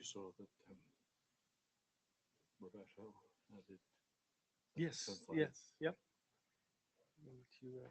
saw that Roberto added Yes, some yes, slides. yep. Going to, okay.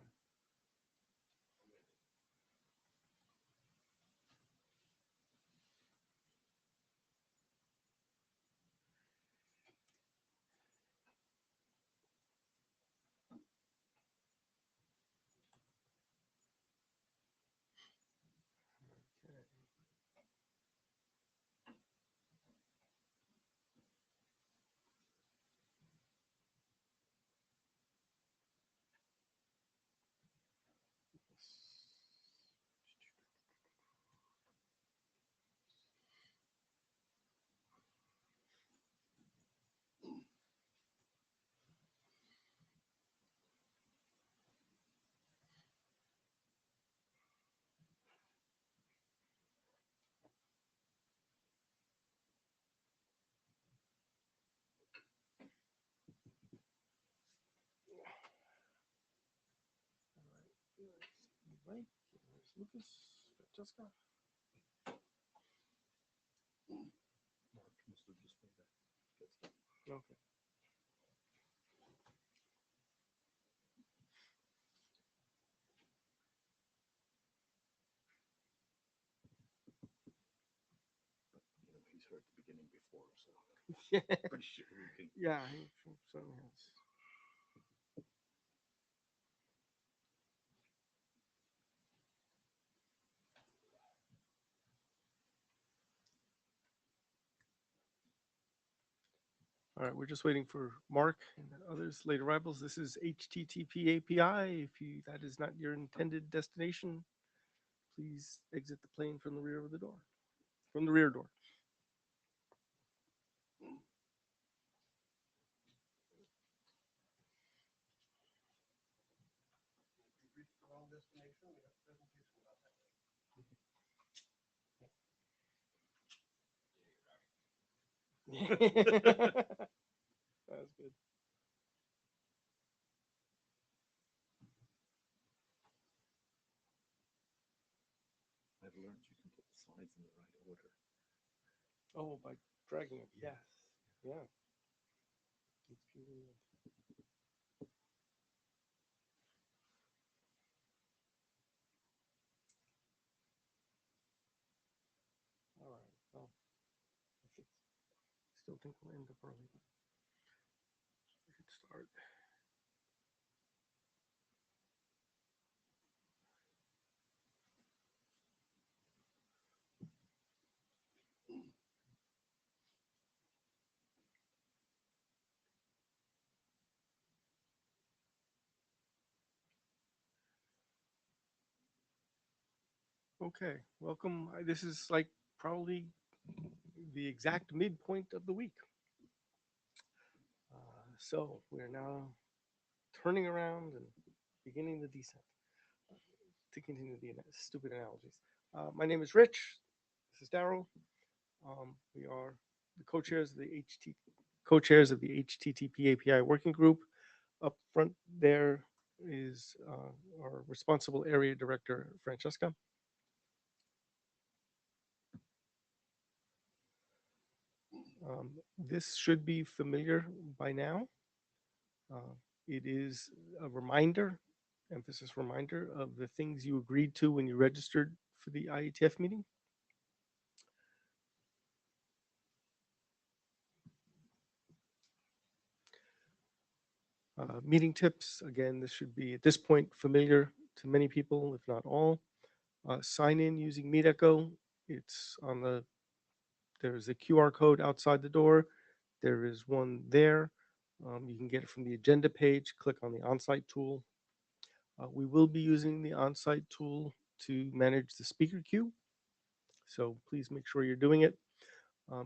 Right. There's Lucas, Francesca. Mark must have just made that. Okay. He's heard the beginning before, so Yeah. pretty sure we can. Yeah, he certainly has. All right, we're just waiting for Mark and others late arrivals. This is HTTP API. If you that is not your intended destination, please exit the plane from the rear of the door. From the rear door. That's good. I've learned you can put the slides in the right order. Oh, by dragging it. Yes. Yeah. It's convenient. All right. Well, I still think we'll end up early. We should start. Okay, welcome. This is like probably the exact midpoint of the week. So we're now turning around and beginning the descent to continue the stupid analogies. My name is Rich. This is Daryl. We are the co-chairs of the HTTP API working group. Up front there is our responsible area director, Francesca. This should be familiar by now. It is a reminder, emphasis reminder, of the things you agreed to when you registered for the IETF meeting. Meeting tips, again, this should be at this point familiar to many people, if not all. Sign in using MeetEcho. It's on there's a QR code outside the door. There is one there. You can get it from the agenda page. Click on the onsite tool. We will be using the onsite tool to manage the speaker queue. So please make sure you're doing it.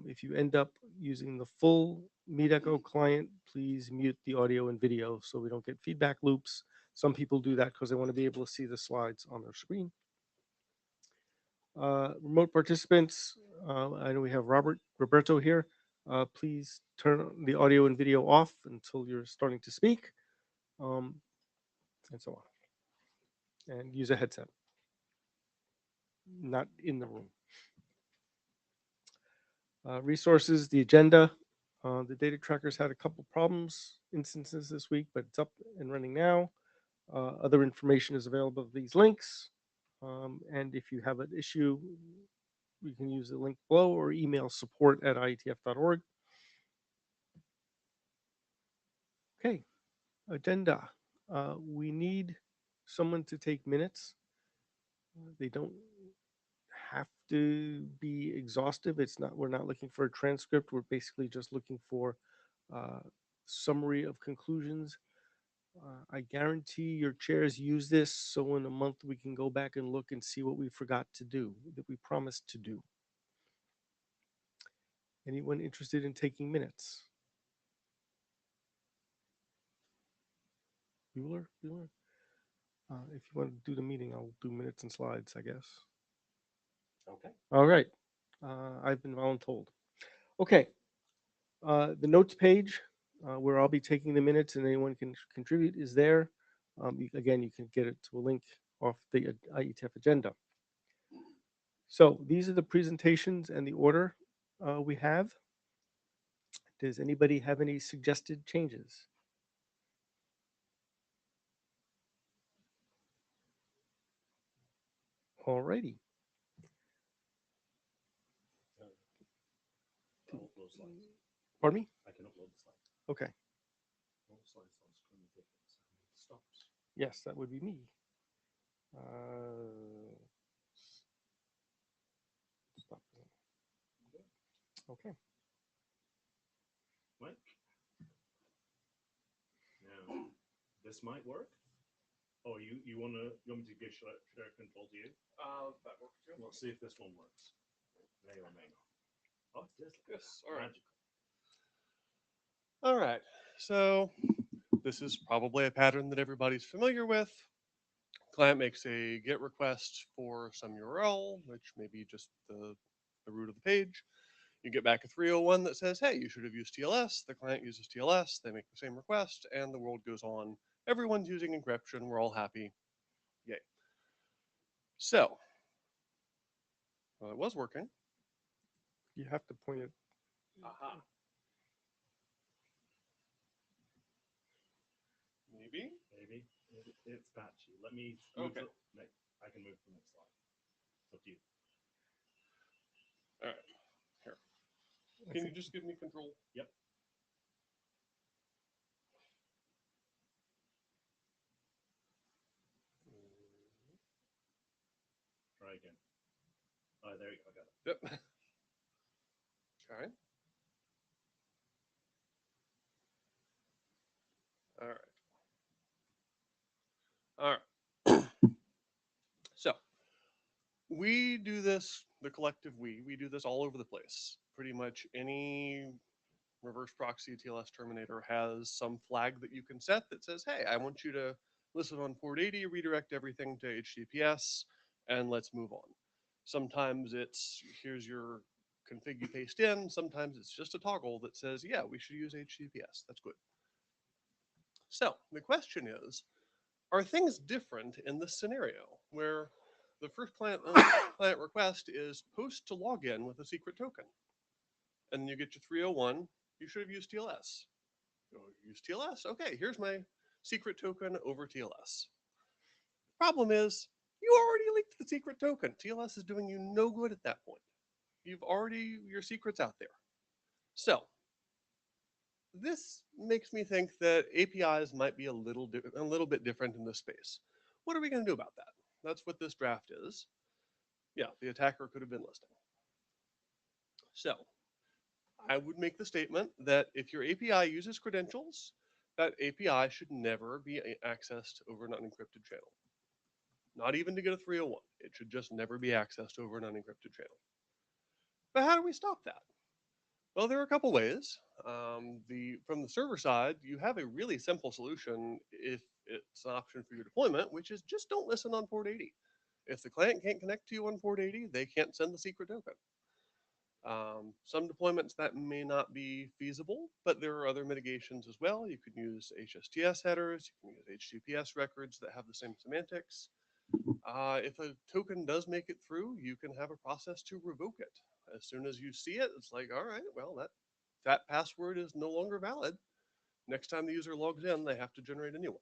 If you end up using the full MeetEcho client, please mute the audio and video so we don't get feedback loops. Some people do that because they want to be able to see the slides on their screen. Remote participants, I know we have Roberto here. Please turn the audio and video off until you're starting to speak, and so on. And use a headset, not in the room. Resources, the agenda. The data trackers had a couple problems, instances this week, but it's up and running now. Other information is available at these links. And if you have an issue, you can use the link below or email support@ietf.org. Okay, agenda. We need someone to take minutes. They don't have to be exhaustive. It's not, we're not looking for a transcript. We're basically just looking for uh, summary of conclusions. I guarantee your chairs use this, so in a month we can go back and look and see what we forgot to do, that we promised to do. Anyone interested in taking minutes? Bueller? Bueller? If you want to do the meeting, I'll do minutes and slides, I guess. Okay. All right. I've been voluntold. Okay. The notes page, where I'll be taking the minutes and anyone can contribute, is there. Again, you can get it to a link off the IETF agenda. So these are the presentations and the order we have. Does anybody have any suggested changes? All righty. I'll upload slides. Pardon me? I can upload the slides. Okay. All slides on screen stops. Yes, that would be me. Stop. Okay. Mike? Now, this might work. Oh, you want me to give share control to you? That works too. Let's see if this one works. May or may not. Oh, it does. Yes. All right. Magical. All right. So this is probably a pattern that everybody's familiar with. Client makes a GET request for some URL, which may be just the root of the page. You get back a 301 that says, hey, you should have used TLS. The client uses TLS. They make the same request, and the world goes on. Everyone's using encryption. We're all happy. Yay. So, well, it was working. You have to point it. Aha. Maybe. Maybe. It's patchy. Let me Okay. I can move to the next slide. It's up to you. All right. Here. Can you just give me control? Yep. Try again. Oh, there you go. I got it. Yep. Okay. All right. All right. So we do this, the collective we do this all over the place. Pretty much any reverse proxy TLS terminator has some flag that you can set that says, hey, I want you to listen on port 80, redirect everything to HTTPS, and let's move on. Sometimes it's, here's your config you paste in. Sometimes it's just a toggle that says, yeah, we should use HTTPS. That's good. So the question is, are things different in this scenario where the first client request is post to login with a secret token, and you get your 301, you should have used TLS. Use TLS? Okay, here's my secret token over TLS. Problem is, you already leaked the secret token. TLS is doing you no good at that point. You've already, your secret's out there. So, this makes me think that APIs might be a little bit different in this space. What are we going to do about that? That's what this draft is. Yeah, the attacker could have been listening. So, I would make the statement that if your API uses credentials, that API should never be accessed over an unencrypted channel. Not even to get a 301. It should just never be accessed over an unencrypted channel. But how do we stop that? Well, there are a couple ways. From the server side, you have a really simple solution if it's an option for your deployment, which is just don't listen on port 80. If the client can't connect to you on port 80, they can't send the secret token. Some deployments that may not be feasible, but there are other mitigations as well. You can use HSTS headers, you can use HTTPS records that have the same semantics. If a token does make it through, you can have a process to revoke it. As soon as you see it, it's like, all right, well, that password is no longer valid. Next time the user logs in, they have to generate a new one.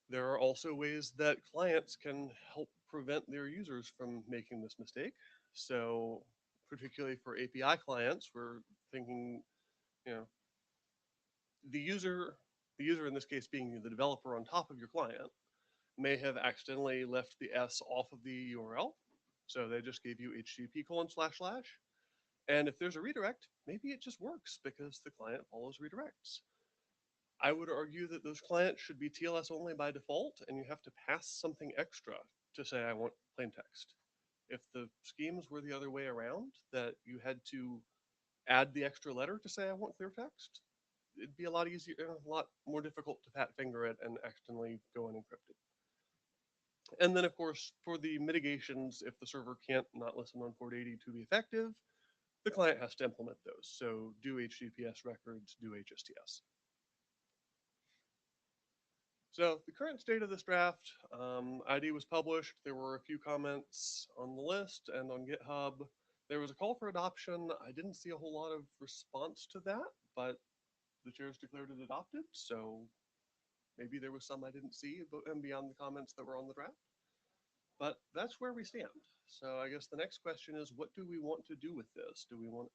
There are also ways that clients can help prevent their users from making this mistake. So, particularly for API clients, we're thinking, you know, the user, the user in this case being the developer on top of your client, may have accidentally left the S off of the URL. So they just gave you http://. And if there's a redirect, maybe it just works because the client follows redirects. I would argue that those clients should be TLS only by default, and you have to pass something extra to say, I want plain text. If the schemes were the other way around, that you had to add the extra letter to say, I want clear text, it'd be a lot easier, a lot more difficult to fat finger it and accidentally go unencrypted. And then, of course, for the mitigations, if the server can't not listen on port 80 to be effective, the client has to implement those. So do HTTPS records, do HSTS. So the current state of this draft, ID was published. There were a few comments on the list and on GitHub. There was a call for adoption. I didn't see a whole lot of response to that, but the chairs declared it adopted. So maybe there was some I didn't see beyond the comments that were on the draft. But that's where we stand. So I guess the next question is, what do we want to do with this? Do we want,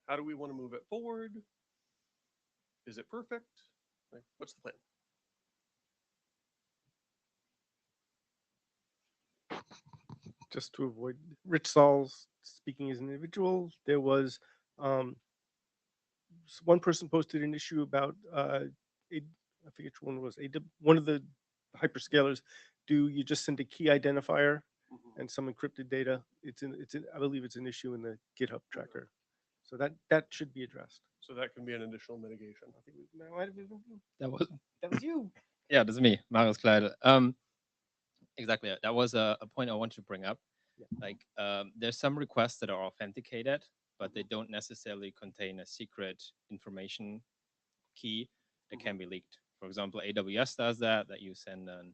how do we want to move it forward? Is it perfect? Like, what's the plan? Just to avoid Rich Saul's speaking as an individual, there was one person posted an issue about I forget which one it was, one of the hyperscalers. Do you just send a key identifier and some encrypted data? I believe it's an issue in the GitHub tracker. So that should be addressed. So that can be an additional mitigation. I think that might have been That was you. yeah, that's me, Marius Kleidel. Exactly. That was a point I want to bring up. Yeah. Like, there's some requests that are authenticated, but they don't necessarily contain a secret information key that can be leaked. For example, AWS does that you send an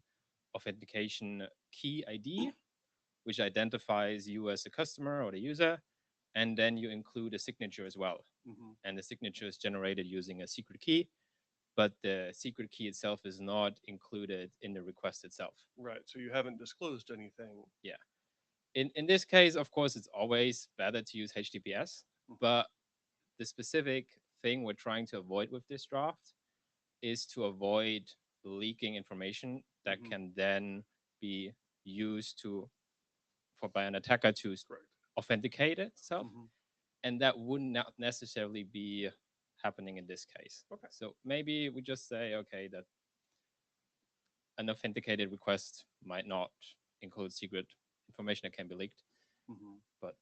authentication key ID, which identifies you as a customer or the user, and then you include a signature as well. And the signature is generated using a secret key, but the secret key itself is not included in the request itself. Right. So you haven't disclosed anything. Yeah. In this case, of course, it's always better to use HTTPS, but the specific thing we're trying to avoid with this draft is to avoid leaking information that can then be used by an attacker to authenticate itself. And that would not necessarily be happening in this case. Okay. So maybe we just say, okay, that an authenticated request might not include secret information that can be leaked. But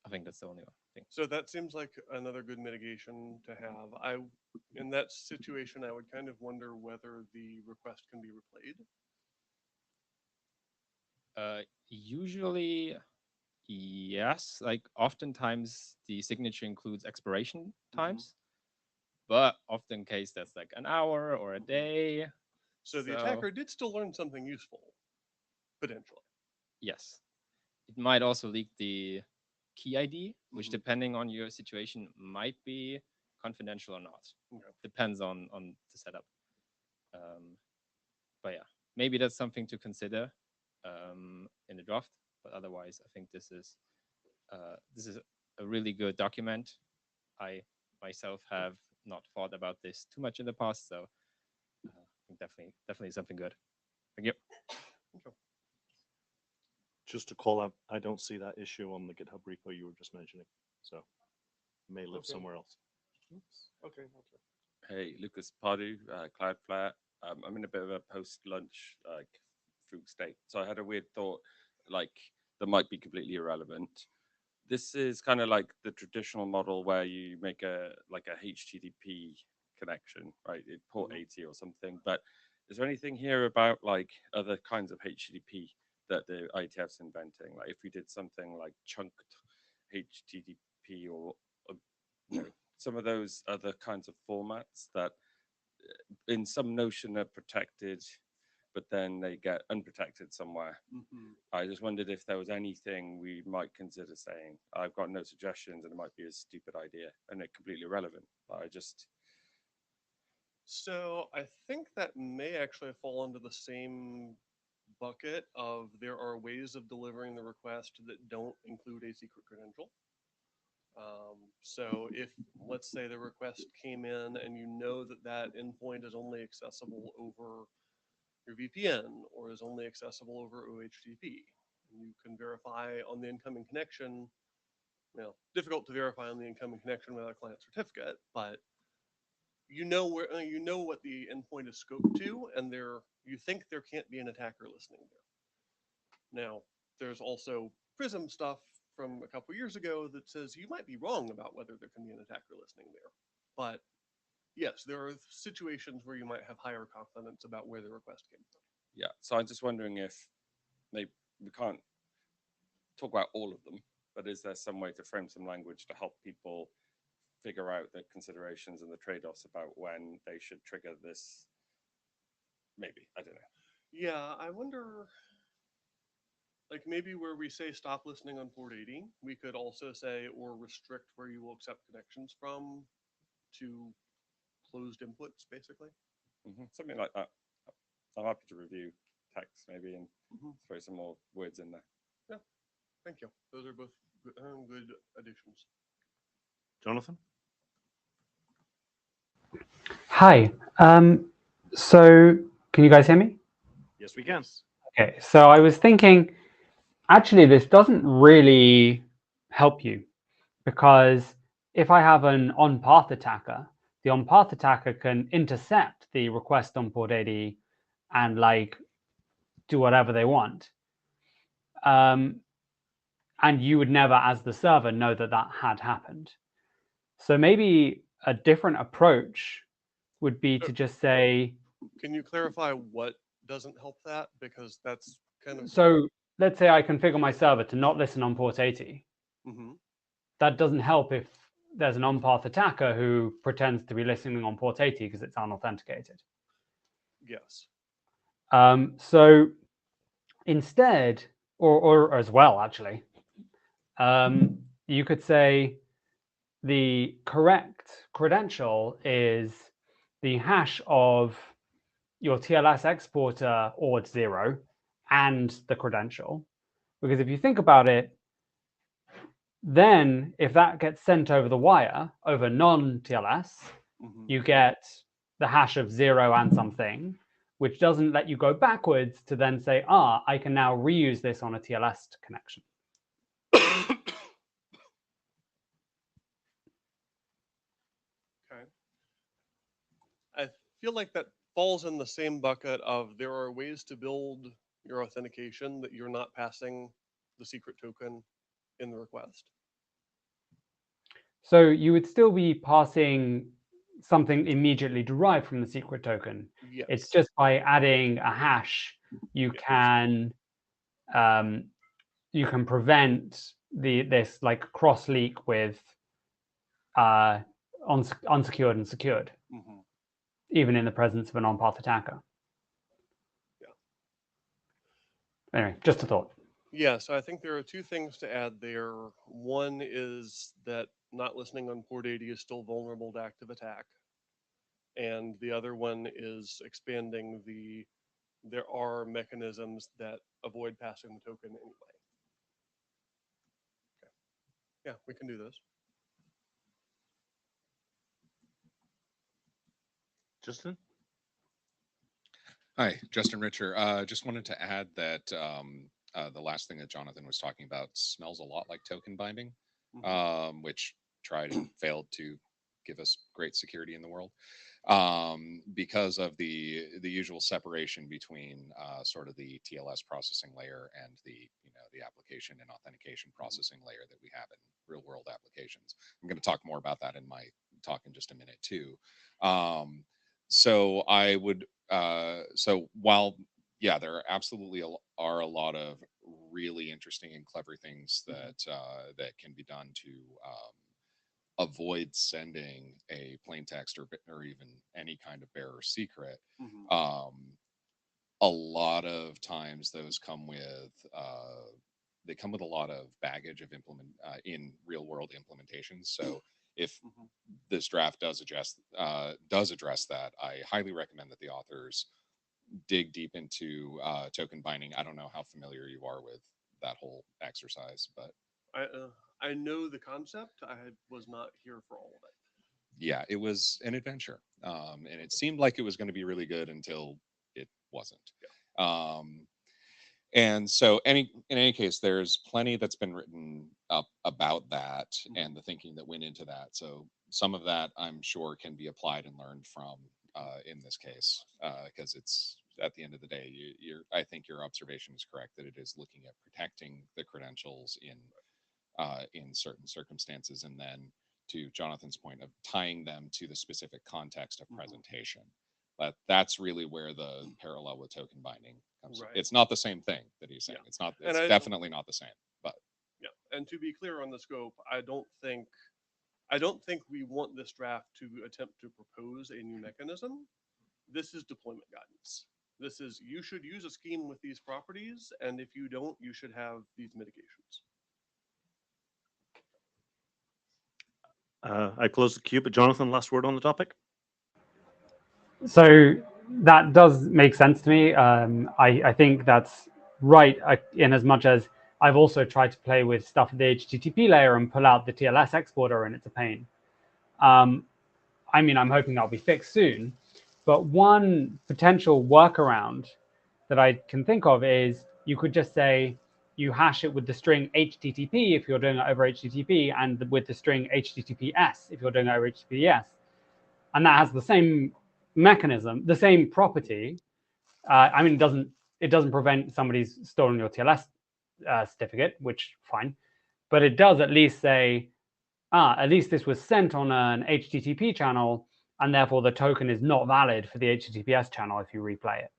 I think that's the only thing. So that seems like another good mitigation to have. In that situation, I would kind of wonder whether the request can be replayed. Usually, yes. Like, oftentimes the signature includes expiration times, but often case that's like an hour or a day. So the attacker did still learn something useful, potentially. Yes. It might also leak the key ID, which depending on your situation might be confidential or not. Depends on the setup. But yeah, maybe that's something to consider in the draft. But otherwise, I think this is a really good document. I myself have not thought about this too much in the past, so I think definitely something good. Thank you. Just to call out, I don't see that issue on the GitHub repo you were just mentioning. So it may live somewhere else. Oops. Okay. Hey, Lucas Pardew, Cloudflare. I'm in a bit of a post-lunch food state, so I had a weird thought, like that might be completely irrelevant. This is kind of like the traditional model where you make a HTTP connection, right? It port 80 or something. But is there anything here about like other kinds of HTTP that the IETF's inventing? Like if we did something like chunked HTTP or you know, some of those other kinds of formats that in some notion are protected but then they get unprotected somewhere. Mhm. I just wondered if there was anything we might consider saying. I've got no suggestions, and it might be a stupid idea and it completely irrelevant. But I just, So I think that may actually fall into the same bucket of there are ways of delivering the request that don't include a secret credential. So if, let's say, the request came in and you know that that endpoint is only accessible over your VPN or is only accessible over OHTTP, and you can verify on the incoming connection. Well, difficult to verify on the incoming connection without a client certificate, but you know where you know what the endpoint is scoped to, and you think there can't be an attacker listening there. Now, there's also Prism stuff from a couple years ago that says you might be wrong about whether there can be an attacker listening there. But yes, there are situations where you might have higher confidence about where the request came from. yeah. So I'm just wondering if maybe we can't talk about all of them, but is there some way to frame some language to help people figure out the considerations and the trade-offs about when they should trigger this? Maybe, I don't know. Yeah, I wonder, like maybe where we say stop listening on port 80, we could also say or restrict where you will accept connections from to closed inputs, basically. Something like that. I'm happy to review text maybe and Mhm. throw some more words in there. Yeah, thank you. Those are both good additions. Jonathan? Hi. So can you guys hear me? Yes, we can. Okay. So I was thinking, actually, this doesn't really help you because if I have an on-path attacker, the on-path attacker can intercept the request on port 80 and like do whatever they want. And you would never, as the server, know that that had happened. So maybe a different approach would be to just say, Can you clarify what doesn't help that? Because that's kind of. so let's say I configure my server to not listen on port 80. Mhm. That doesn't help if there's an on-path attacker who pretends to be listening on port 80 because it's unauthenticated. Yes. So instead, or as well, actually, you could say the correct credential is the hash of your TLS exporter ORD 0 and the credential. Because if you think about it, then if that gets sent over the wire over non-TLS, you get the hash of 0 and something, which doesn't let you go backwards to then say, I can now reuse this on a TLS connection. Okay. I feel like that falls in the same bucket of there are ways to build your authentication that you're not passing the secret token in the request. So you would still be passing something immediately derived from the secret token. Yes. It's just by adding a hash, you can prevent this like cross leak with unsecured and secured, even in the presence of an on-path attacker. Yeah. Anyway, just a thought. Yeah, so I think there are two things to add there. One is that not listening on port 80 is still vulnerable to active attack. And the other one is expanding there are mechanisms that avoid passing the token anyway. Okay. Yeah, we can do this. Justin? Hi, Justin Richer. Just wanted to add that the last thing that Jonathan was talking about smells a lot like token binding, which tried and failed to give us great security in the world because of the usual separation between sort of the TLS processing layer and the application and authentication processing layer that we have in real world applications. I'm going to talk more about that in my talk in just a minute too. So I would so while there absolutely are a lot of really interesting and clever things that that can be done to avoid sending a plain text or even any kind of bearer secret. a lot of times those come with they come with a lot of baggage of in real world implementations. So if this draft does address that, I highly recommend that the authors dig deep into token binding. I don't know how familiar you are with that whole exercise, but I know the concept. Was not here for all of it. yeah, it was an adventure, and it seemed like it was going to be really good until it wasn't. Yeah. And so, in any case, there's plenty that's been written up about that and the thinking that went into that. So some of that, I'm sure, can be applied and learned from in this case, because it's at the end of the day, I think your observation is correct that it is looking at protecting the credentials in certain circumstances, and then to Jonathan's point of tying them to the specific context of presentation. That's really where the parallel with token binding comes. Right. It's not the same thing that he's saying. Yeah. It's not. It's definitely not the same. But yeah, and to be clear on the scope, I don't think we want this draft to attempt to propose a new mechanism. This is deployment guidance. This is, you should use a scheme with these properties, and if you don't, you should have these mitigations. I close the queue, but Jonathan, last word on the topic? So that does make sense to me. I think that's right, in as much as I've also tried to play with stuff at the HTTP layer and pull out the TLS exporter, and it's a pain. I mean, I'm hoping that'll be fixed soon. But one potential workaround that I can think of is you could just say you hash it with the string HTTP if you're doing it over HTTP, and with the string HTTPS if you're doing it over HTTPS. And that has the same mechanism, the same property. I mean, it doesn't prevent somebody's storing your TLS certificate, which fine, but it does at least say, at least this was sent on an HTTP channel, and therefore the token is not valid for the HTTPS channel if you replay it.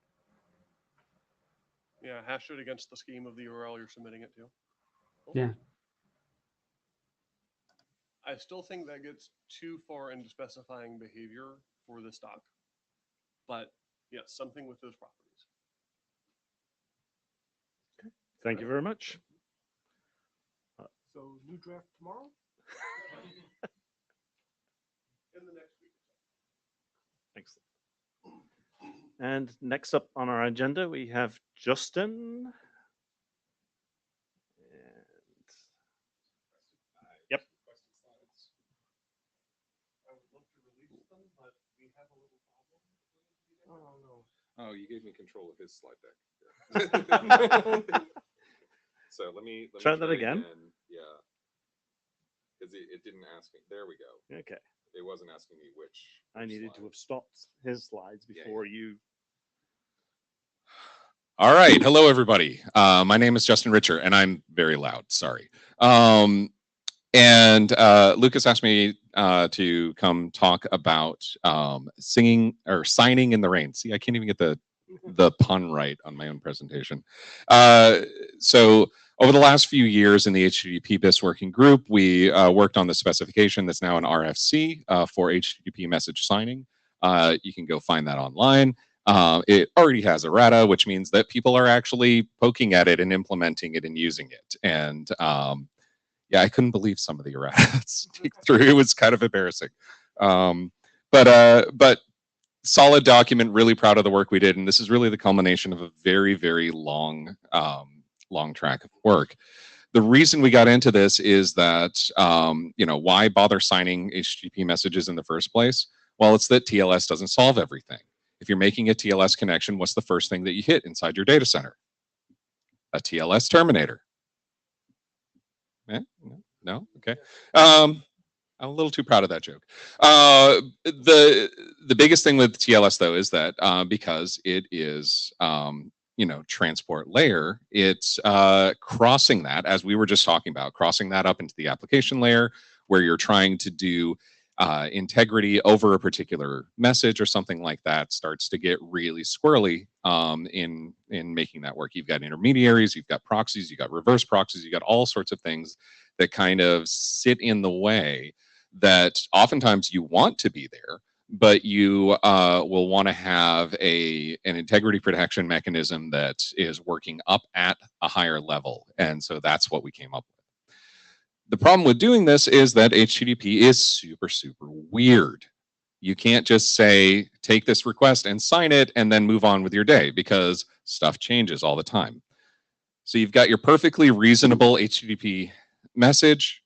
Yeah, hash it against the scheme of the URL you're submitting it to. Cool. Yeah. I still think that gets too far into specifying behavior for the stock, but yes, something with those properties. Thank you very much. So new draft tomorrow? In the next week. Excellent. And next up on our agenda, we have Justin. Yep. I would love to release them, but we have a little problem. Oh, no. oh, you gave me control of his slide deck. So let me Try that again. Yeah, because it didn't ask me. There we go. Okay. It wasn't asking me which. I needed to have stopped his slides before you. All right. Hello, everybody. My name is Justin Richer, and I'm very loud. Sorry. And Lucas asked me to come talk about singing or signing in the rain. See, I can't even get the pun right on my own presentation. So over the last few years in the HTTP BIS working group, we worked on the specification that's now an RFC for HTTP message signing. You can go find that online. It already has errata, which means that people are actually poking at it and implementing it and using it. And yeah, I couldn't believe some of the errata through. It was kind of embarrassing. But solid document, really proud of the work we did. And this is really the culmination of a very, very long track of work. The reason we got into this is that, why bother signing HTTP messages in the first place? Well, it's that TLS doesn't solve everything. If you're making a TLS connection, what's the first thing that you hit inside your data center? A TLS terminator. No? Okay. I'm a little too proud of that joke. The biggest thing with TLS, though, is that because it is, transport layer, it's crossing that, as we were just talking about, crossing that up into the application layer where you're trying to do integrity over a particular message or something like that starts to get really squirrely in making that work. You've got intermediaries, you've got proxies, you've got reverse proxies, you've got all sorts of things that kind of sit in the way that oftentimes you want to be there, but you will want to have an integrity protection mechanism that is working up at a higher level. And so that's what we came up with. The problem with doing this is that HTTP is super, super weird. You can't just say, take this request and sign it and then move on with your day, because stuff changes all the time. So you've got your perfectly reasonable HTTP message.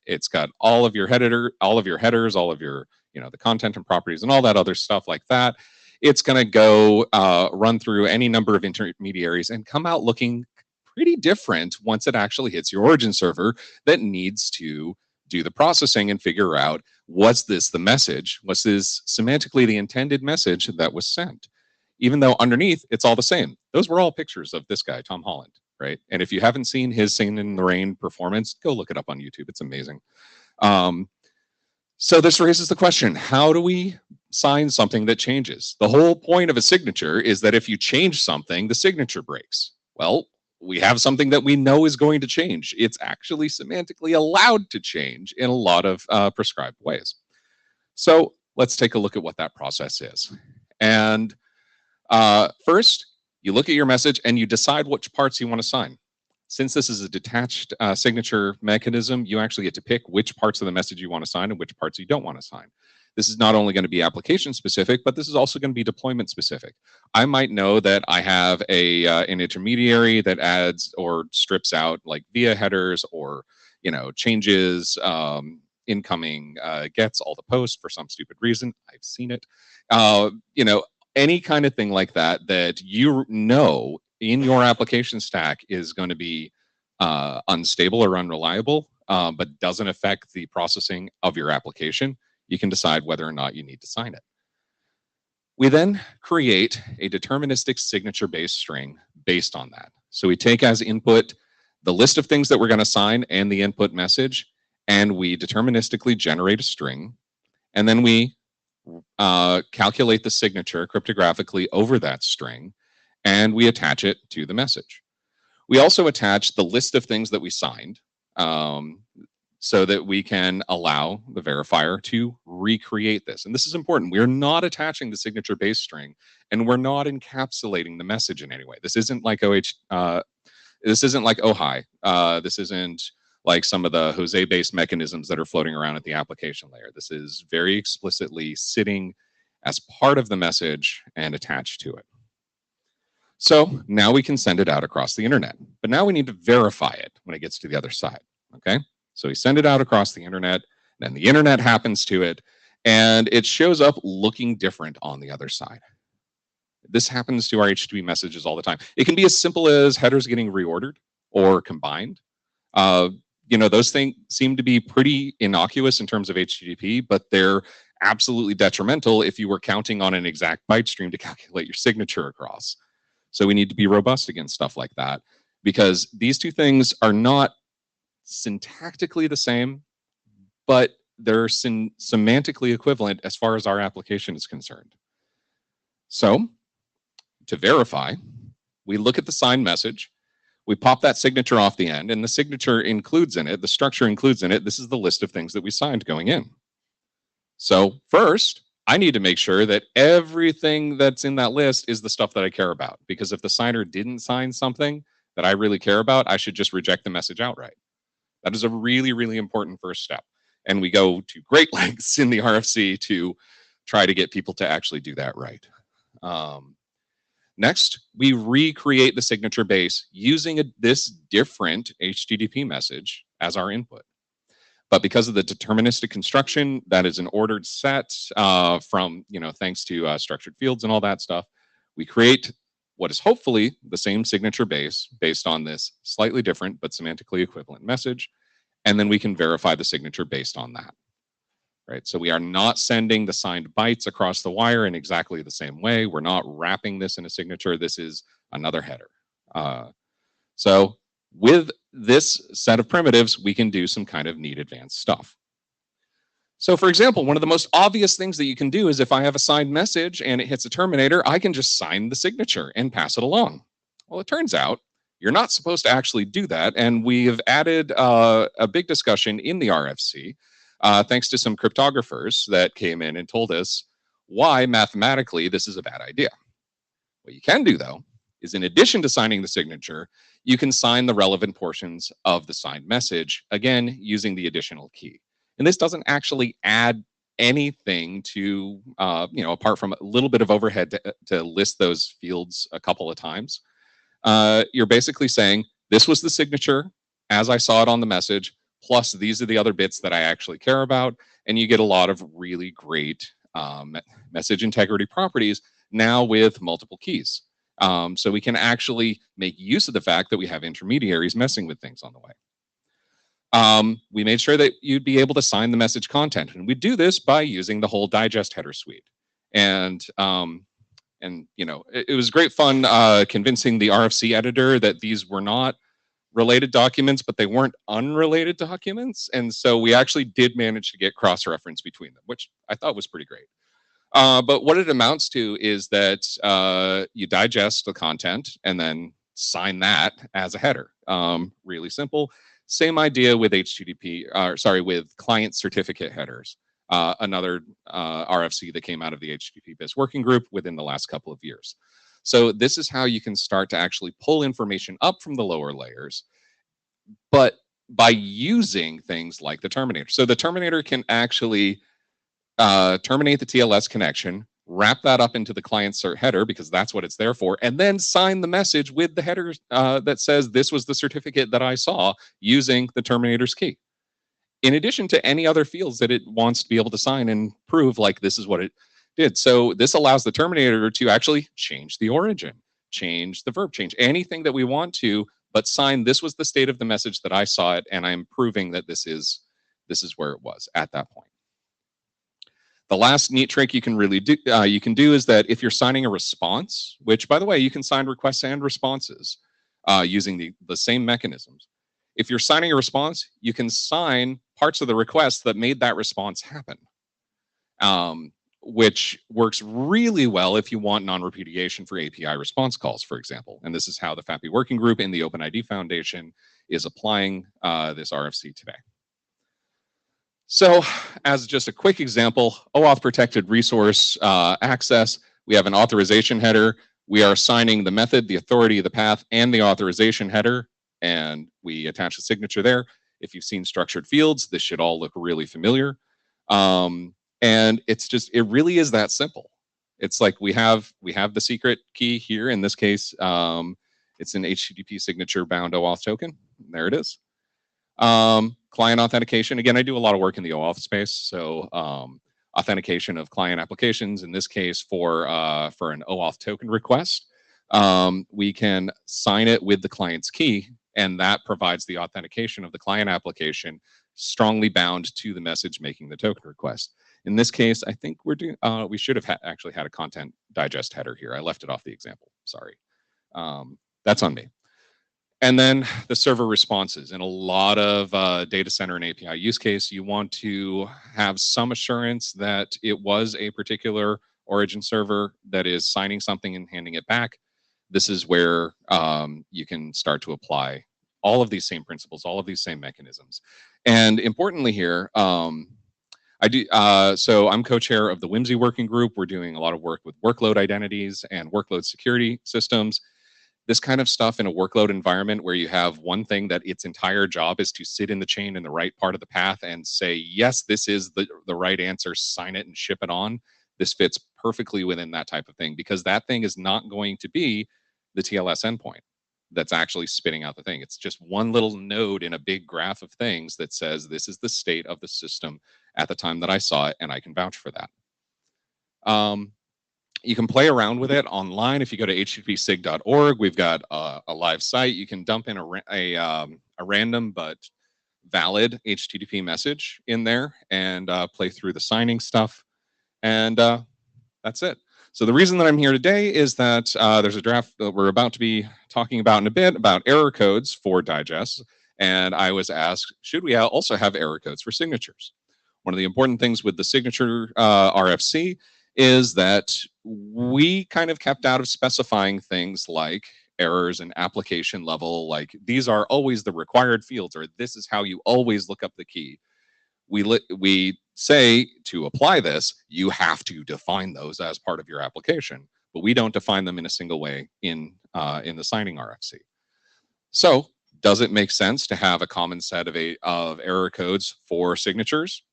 It's got all of your headers, all of your, the content and properties and all that other stuff like that. It's going to go run through any number of intermediaries and come out looking pretty different once it actually hits your origin server that needs to do the processing and figure out, what's this the message? What's this semantically the intended message that was sent? Even though underneath it's all the same. Those were all pictures of this guy, Tom Holland, right? And if you haven't seen his Singing in the Rain performance, go look it up on YouTube. It's amazing. So this raises the question, how do we sign something that changes? The whole point of a signature is that if you change something, the signature breaks. Well, we have something that we know is going to change. It's actually semantically allowed to change in a lot of prescribed ways. So let's take a look at what that process is. And first, you look at your message and you decide which parts you want to sign. Since this is a detached signature mechanism, you actually get to pick which parts of the message you want to sign and which parts you don't want to sign. This is not only going to be application specific, but this is also going to be deployment specific. I might know that I have an intermediary that adds or strips out like via headers, or changes incoming gets all the posts for some stupid reason. I've seen it. Any kind of thing like that in your application stack is going to be unstable or unreliable, but doesn't affect the processing of your application. You can decide whether or not you need to sign it. We then create a deterministic signature-based string based on that. So we take as input the list of things that we're going to sign and the input message, and we deterministically generate a string, and then we calculate the signature cryptographically over that string, and we attach it to the message. We also attach the list of things that we signed, so that we can allow the verifier to recreate this. And this is important. We're not attaching the signature-based string, and we're not encapsulating the message in any way. This isn't like this isn't like OHI. This isn't like some of the Jose-based mechanisms that are floating around at the application layer. This is very explicitly sitting as part of the message and attached to it. So now we can send it out across the internet, but now we need to verify it when it gets to the other side, okay? So we send it out across the internet, then the internet happens to it, and it shows up looking different on the other side. This happens to our HTTP messages all the time. It can be as simple as headers getting reordered or combined. Those things seem to be pretty innocuous in terms of HTTP, but they're absolutely detrimental if you were counting on an exact byte stream to calculate your signature across. So we need to be robust against stuff like that, because these two things are not syntactically the same, but they're semantically equivalent as far as our application is concerned. So to verify, we look at the signed message, we pop that signature off the end, and the signature includes in it, the structure includes in it, this is the list of things that we signed going in. So first, I need to make sure that everything that's in that list is the stuff that I care about, because if the signer didn't sign something that I really care about, I should just reject the message outright. That is a really, really important first step. And we go to great lengths in the RFC to try to get people to actually do that right. Next, we recreate the signature base using this different HTTP message as our input. But because of the deterministic construction, that is an ordered set from, thanks to structured fields and all that stuff, we create what is hopefully the same signature base based on this slightly different but semantically equivalent message. And then we can verify the signature based on that. Right? So we are not sending the signed bytes across the wire in exactly the same way. We're not wrapping this in a signature. This is another header. So with this set of primitives, we can do some kind of neat advanced stuff. So for example, one of the most obvious things that you can do is if I have a signed message and it hits a terminator, I can just sign the signature and pass it along. Well, it turns out you're not supposed to actually do that. And we have added a big discussion in the RFC thanks to some cryptographers that came in and told us why mathematically this is a bad idea. What you can do, though, is in addition to signing the signature, you can sign the relevant portions of the signed message, again, using the additional key. And this doesn't actually add anything to, apart from a little bit of overhead to list those fields a couple of times. You're basically saying, this was the signature as I saw it on the message, plus these are the other bits that I actually care about. And you get a lot of really great message integrity properties now with multiple keys. So we can actually make use of the fact that we have intermediaries messing with things on the way. We made sure that you'd be able to sign the message content, and we do this by using the whole digest header suite. And it was great fun convincing the RFC editor that these were not related documents, but they weren't unrelated documents. And so we actually did manage to get cross-reference between them, which I thought was pretty great. But what it amounts to is that you digest the content and then sign that as a header. Really simple. Same idea with with client certificate headers. Another RFC that came out of the HTTP working group within the last couple of years. So this is how you can start to actually pull information up from the lower layers, but by using things like the terminator. So the terminator can actually terminate the TLS connection, wrap that up into the client cert header because that's what it's there for, and then sign the message with the header that says this was the certificate that I saw using the terminator's key. In addition to any other fields that it wants to be able to sign and prove like this is what it did. So this allows the terminator to actually change the origin, change the verb, change anything that we want to, but sign this was the state of the message that I saw it, and I'm proving that this is where it was at that point. The last neat trick you can really do is that if you're signing a response, which by the way, you can sign requests and responses using the same mechanisms. If you're signing a response, you can sign parts of the request that made that response happen, which works really well if you want non-repudiation for API response calls, for example. And this is how the FAPI working group in the OpenID Foundation is applying this RFC today. So as just a quick example, OAuth protected resource access, we have an authorization header. We are assigning the method, the authority, the path, and the authorization header, and we attach a signature there. If you've seen structured fields, this should all look really familiar. And it really is that simple. It's like we have the secret key here. In this case, it's an HTTP signature bound OAuth token. There it is. Client authentication. Again, I do a lot of work in the OAuth space. So authentication of client applications, in this case for an OAuth token request, we can sign it with the client's key, and that provides the authentication of the client application strongly bound to the message making the token request. In this case, I think we should have actually had a content digest header here. I left it off the example. Sorry. That's on me. And then the server responses. In a lot of data center and API use case, you want to have some assurance that it was a particular origin server that is signing something and handing it back. This is where you can start to apply all of these same principles, all of these same mechanisms. And importantly here, so I'm co-chair of the Whimsy working group. We're doing a lot of work with workload identities and workload security systems. This kind of stuff in a workload environment where you have one thing that its entire job is to sit in the chain in the right part of the path and say, yes, this is the right answer, sign it and ship it on. This fits perfectly within that type of thing because that thing is not going to be the TLS endpoint that's actually spitting out the thing. It's just one little node in a big graph of things that says this is the state of the system at the time that I saw it, and I can vouch for that. You can play around with it online. If you go to httpsig.org, we've got a live site. You can dump in a random but valid HTTP message in there and play through the signing stuff. And that's it. So the reason that I'm here today is that there's a draft that we're about to be talking about in a bit about error codes for digests. And I was asked, should we also have error codes for signatures? One of the important things with the signature RFC is that we kind of kept out of specifying things like errors and application level, like these are always the required fields, or this is how you always look up the key. we say to apply this, you have to define those as part of your application, but we don't define them in a single way in the signing RFC. So does it make sense to have a common set of error codes for signatures?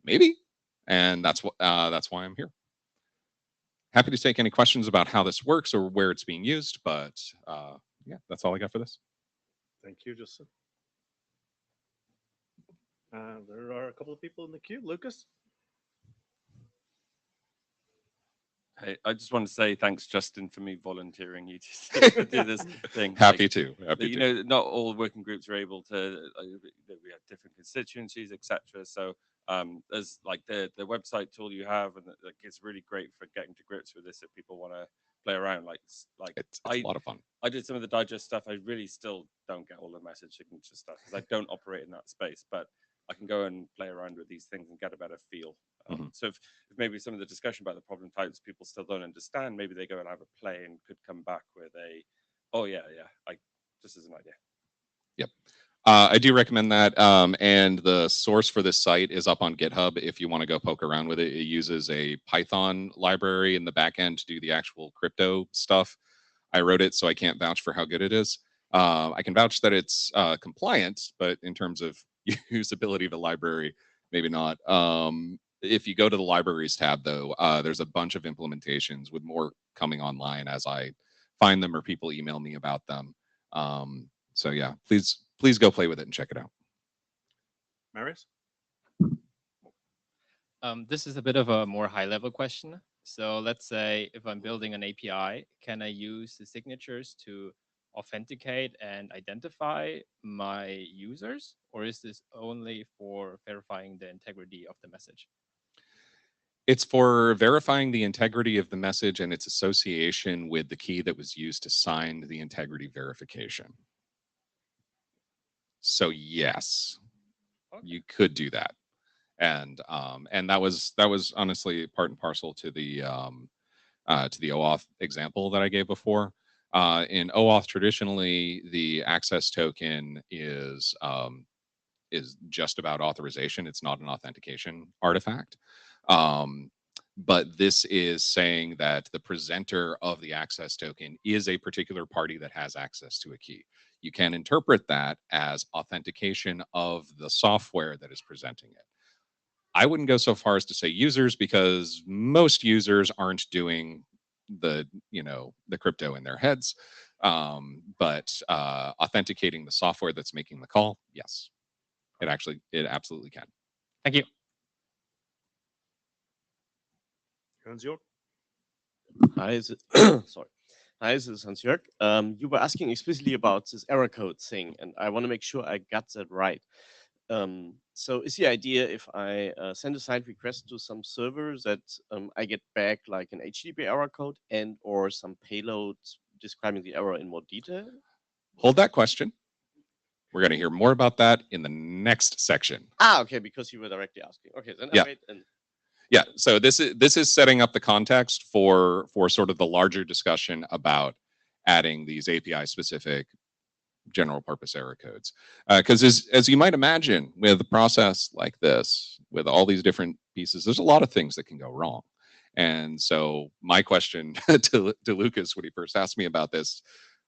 Maybe, and that's why I'm here. Happy to take any questions about how this works or where it's being used, but yeah, that's all I got for this. Thank you, Justin. There are a couple of people in the queue. Lucas? Hey, I just want to say thanks, Justin, for me volunteering you to do this thing. Happy to. You know, not all working groups are able to. We have different constituencies, etc. So there's like the website tool you have, and like it's really great for getting to grips with this if people want to play around. Like it's a lot of fun. I did some of the digest stuff. I really still don't get all the message signature stuff because I don't operate in that space, but I can go and play around with these things and get a better feel. So if maybe some of the discussion about the problem types people still don't understand, maybe they go and have a play and could come back with a, oh yeah, just as an idea. Yep. I do recommend that. And the source for this site is up on GitHub if you want to go poke around with it. It uses a Python library in the back end to do the actual crypto stuff. I wrote it, so I can't vouch for how good it is. I can vouch that it's compliant, but in terms of usability of a library, maybe not. If you go to the libraries tab, though, there's a bunch of implementations with more coming online as I find them or people email me about them. So yeah, please go play with it and check it out. Marius? This is a bit of a more high-level question. So let's say if I'm building an API, can I use the signatures to authenticate and identify my users, or is this only for verifying the integrity of the message? It's for verifying the integrity of the message and its association with the key that was used to sign the integrity verification. So yes, you could do that, and that was honestly part and parcel to the OAuth example that I gave before. In OAuth, traditionally, the access token is just about authorization. It's not an authentication artifact. But this is saying that the presenter of the access token is a particular party that has access to a key. You can interpret that as authentication of the software that is presenting it. I wouldn't go so far as to say users, because most users aren't doing the crypto in their heads. But authenticating the software that's making the call, yes, it absolutely can. Thank you. Hans-Jörg? Hi, sorry. Hi, this is Hans-Jörg. You were asking explicitly about this error code thing, and I want to make sure I got that right. So is the idea if I send a signed request to some server that I get back like an HTTP error code and or some payload describing the error in more detail? Hold that question. We're going to hear more about that in the next section. Okay, because you were directly asking. Okay, then Yeah. I wait and. Yeah, so this is setting up the context for sort of the larger discussion about adding these API specific general purpose error codes. Because as you might imagine, with a process like this, with all these different pieces, there's a lot of things that can go wrong. And so my question to Lucas when he first asked me about this,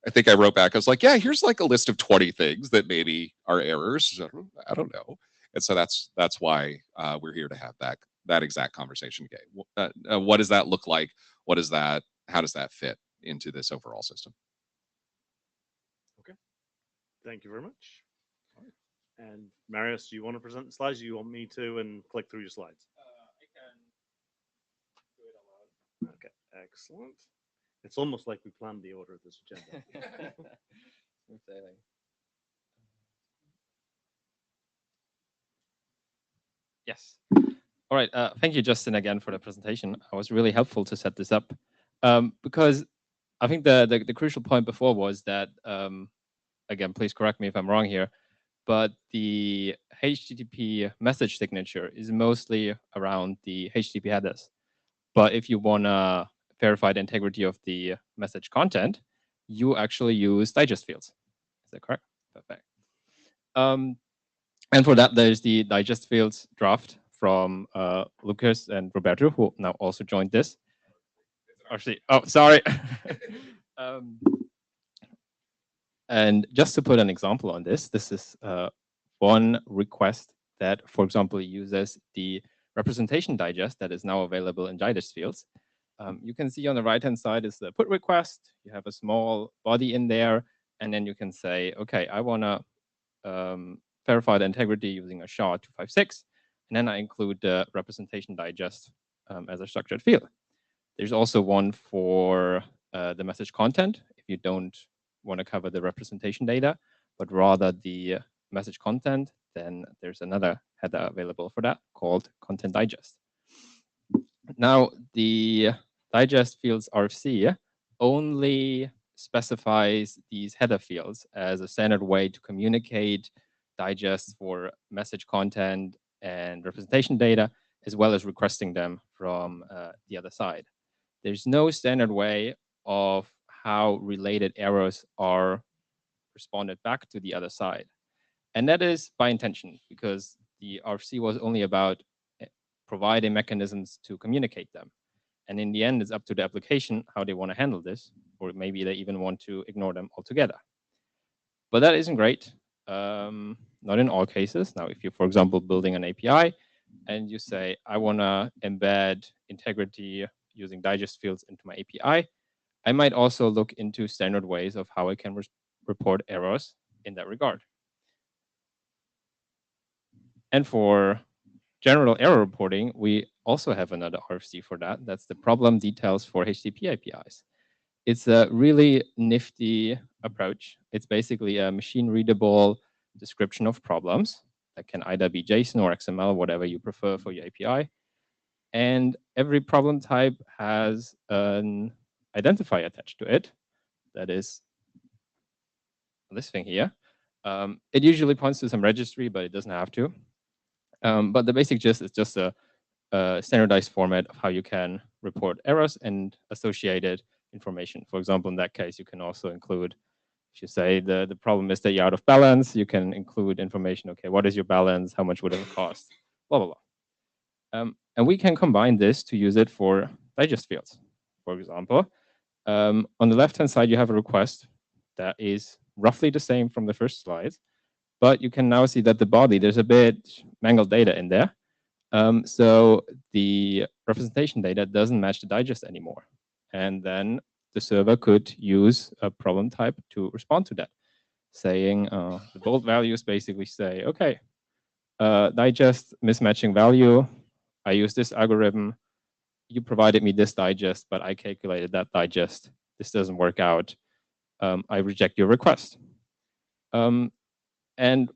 I think I wrote back, I was like, yeah, here's like a list of 20 things that maybe are errors. I don't know. And so that's why we're here to have that exact conversation today. What does that look like? How does that fit into this overall system? Okay. Thank you very much. And Marius, do you want to present the slides? Do you want me to and click through your slides? I can do it alone. Okay, excellent. It's almost like we planned the order of this agenda. Smooth sailing. Yes. All right. Thank you, Justin, again for the presentation. It was really helpful to set this up because I think the crucial point before was that, again, please correct me if I'm wrong here, but the HTTP message signature is mostly around the HTTP headers. But if you want to verify the integrity of the message content, you actually use digest fields. Is that correct? Perfect. And for that, there's the digest fields draft from Lucas and Roberto, who now also joined this. Actually, oh, sorry. um, and just to put an example on this is one request that, for example, uses the representation digest that is now available in digest fields. You can see on the right-hand side is the put request. You have a small body in there, and then you can say, okay, I want to verify the integrity using a SHA-256, and then I include the representation digest as a structured field. There's also one for the message content if you don't want to cover the representation data, but rather the message content, then there's another header available for that called content digest. Now, the digest fields RFC only specifies these header fields as a standard way to communicate digests for message content and representation data, as well as requesting them from the other side. There's no standard way of how related errors are responded back to the other side. And that is by intention, because the RFC was only about providing mechanisms to communicate them. And in the end, it's up to the application how they want to handle this, or maybe they even want to ignore them altogether. But that isn't great, not in all cases. Now, if you're, for example, building an API and you say, I want to embed integrity using digest fields into my API, I might also look into standard ways of how I can report errors in that regard. And for general error reporting, we also have another RFC for that. That's the problem details for HTTP APIs. It's a really nifty approach. It's basically a machine readable description of problems that can either be JSON or XML, whatever you prefer for your API. And every problem type has an identifier attached to it. That is this thing here. It usually points to some registry, but it doesn't have to. But the basic gist is just a standardized format of how you can report errors and associated information. For example, in that case, you can also include, if you say the problem is that you're out of balance, you can include information, okay, what is your balance? How much would it cost? Blah, blah, blah. And we can combine this to use it for digest fields. For example, on the left-hand side, you have a request that is roughly the same from the first slides, but you can now see that the body, there's a bit mangled data in there. So the representation data doesn't match the digest anymore. And then the server could use a problem type to respond to that, saying the bold values basically say, okay, digest mismatching value. I use this algorithm. You provided me this digest, but I calculated that digest. This doesn't work out. I reject your request. And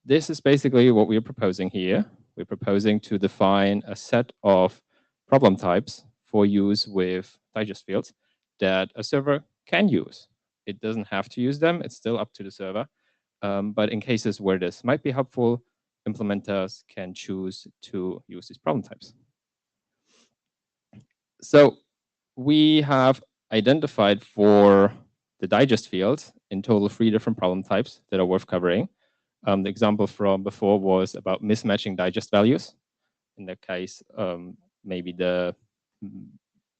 this is basically what we're proposing here. We're proposing to define a set of problem types for use with digest fields that a server can use. It doesn't have to use them. It's still up to the server. But in cases where this might be helpful, implementers can choose to use these problem types. So we have identified for the digest fields in total 3 different problem types that are worth covering. The example from before was about mismatching digest values. In that case, maybe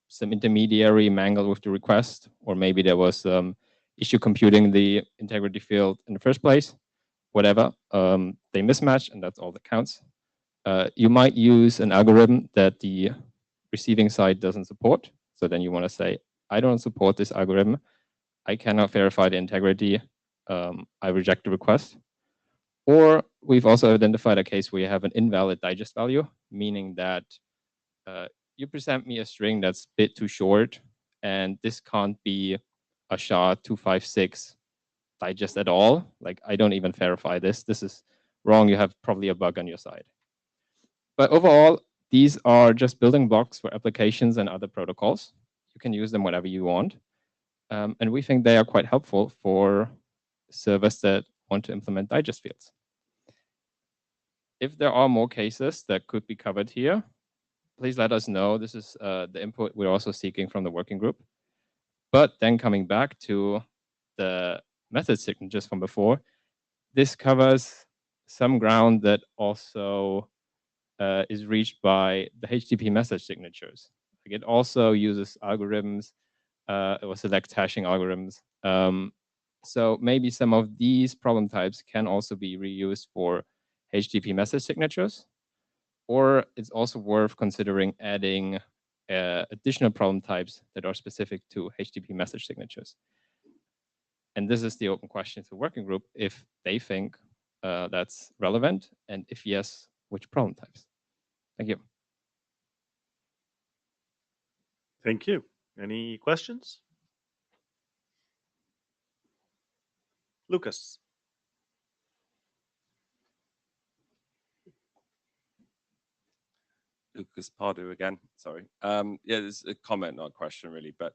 some intermediary mangled with the request, or maybe there was issue computing the integrity field in the first place. Whatever, they mismatch, and that's all that counts. You might use an algorithm that the receiving side doesn't support. So then you want to say, I don't support this algorithm. I cannot verify the integrity. I reject the request. Or we've also identified a case where you have an invalid digest value, meaning that you present me a string that's a bit too short, and this can't be a SHA-256 digest at all. Like, I don't even verify this. This is wrong. You have probably a bug on your side. But overall, these are just building blocks for applications and other protocols. You can use them whenever you want. And we think they are quite helpful for servers that want to implement digest fields. If there are more cases that could be covered here, please let us know. This is the input we're also seeking from the working group. But then coming back to the method signatures from before, this covers some ground that also is reached by the HTTP message signatures. Like it also uses algorithms or select hashing algorithms. So maybe some of these problem types can also be reused for HTTP message signatures, or it's also worth considering adding additional problem types that are specific to HTTP message signatures. And this is the open question to the working group if they think that's relevant, and if yes, which problem types. Thank you. Thank you. Any questions? Lucas. Lucas Pardew again. Sorry. Yeah, there's a comment, not a question really, but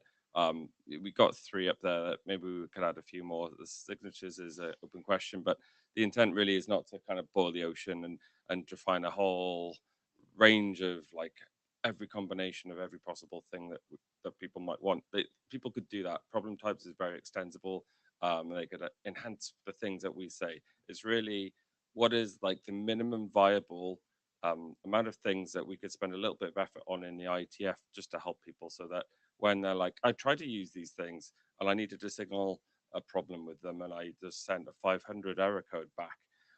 we got 3 up there. Maybe we could add a few more. The signatures is an open question, but the intent really is not to kind of boil the ocean and to find a whole range of like every combination of every possible thing that people might want. People could do that. Problem types is very extensible. They could enhance the things that we say. It's really what is like the minimum viable amount of things that we could spend a little bit of effort on in the IETF just to help people, so that when they're like, I tried to use these things and I needed to signal a problem with them and I just sent a 500 error code back,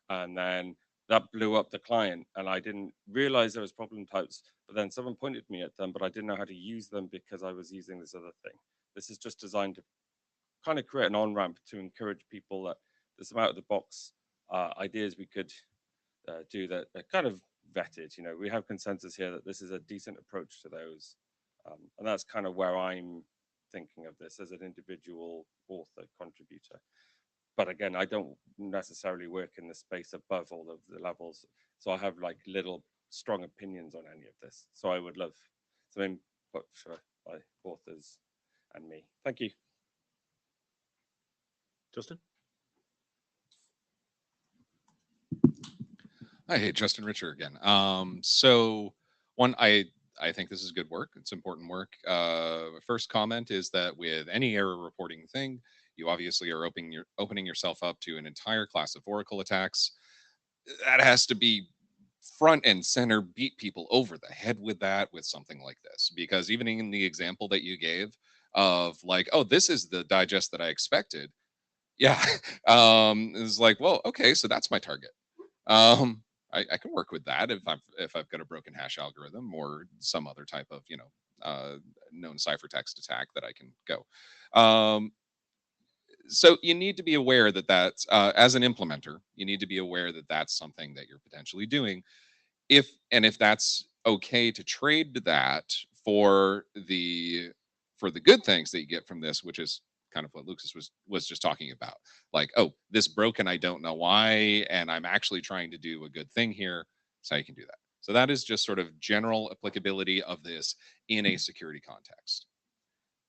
and then that blew up the client and I didn't realize there was problem types, but then someone pointed me at them, but I didn't know how to use them because I was using this other thing. This is just designed to kind of create an on-ramp to encourage people that there's some out of the box ideas we could do that are kind of vetted. You know, we have consensus here that this is a decent approach to those, and that's kind of where I'm thinking of this as an individual author contributor. But again, I don't necessarily work in the space above all of the levels, so I have like little strong opinions on any of this. So I would love some input for my authors and me. Thank you. Justin? Hi, hey, Justin Richer again. So one, I think this is good work. It's important work. First comment is that with any error reporting thing, you obviously are opening yourself up to an entire class of Oracle attacks. That has to be front and center, beat people over the head with that, with something like this. Because even in the example that you gave of like, oh, this is the digest that I expected. Yeah. It's like, well, okay, so that's my target. I can work with that if I've got a broken hash algorithm or some other type of known ciphertext attack that I can go. So you need to be aware that that's as an implementer, you need to be aware that that's something that you're potentially doing. If that's okay to trade that for the good things that you get from this, which is kind of what Lucas was just talking about. Like, oh, this broke and I don't know why, and I'm actually trying to do a good thing here, so you can do that. So that is just sort of general applicability of this in a security context.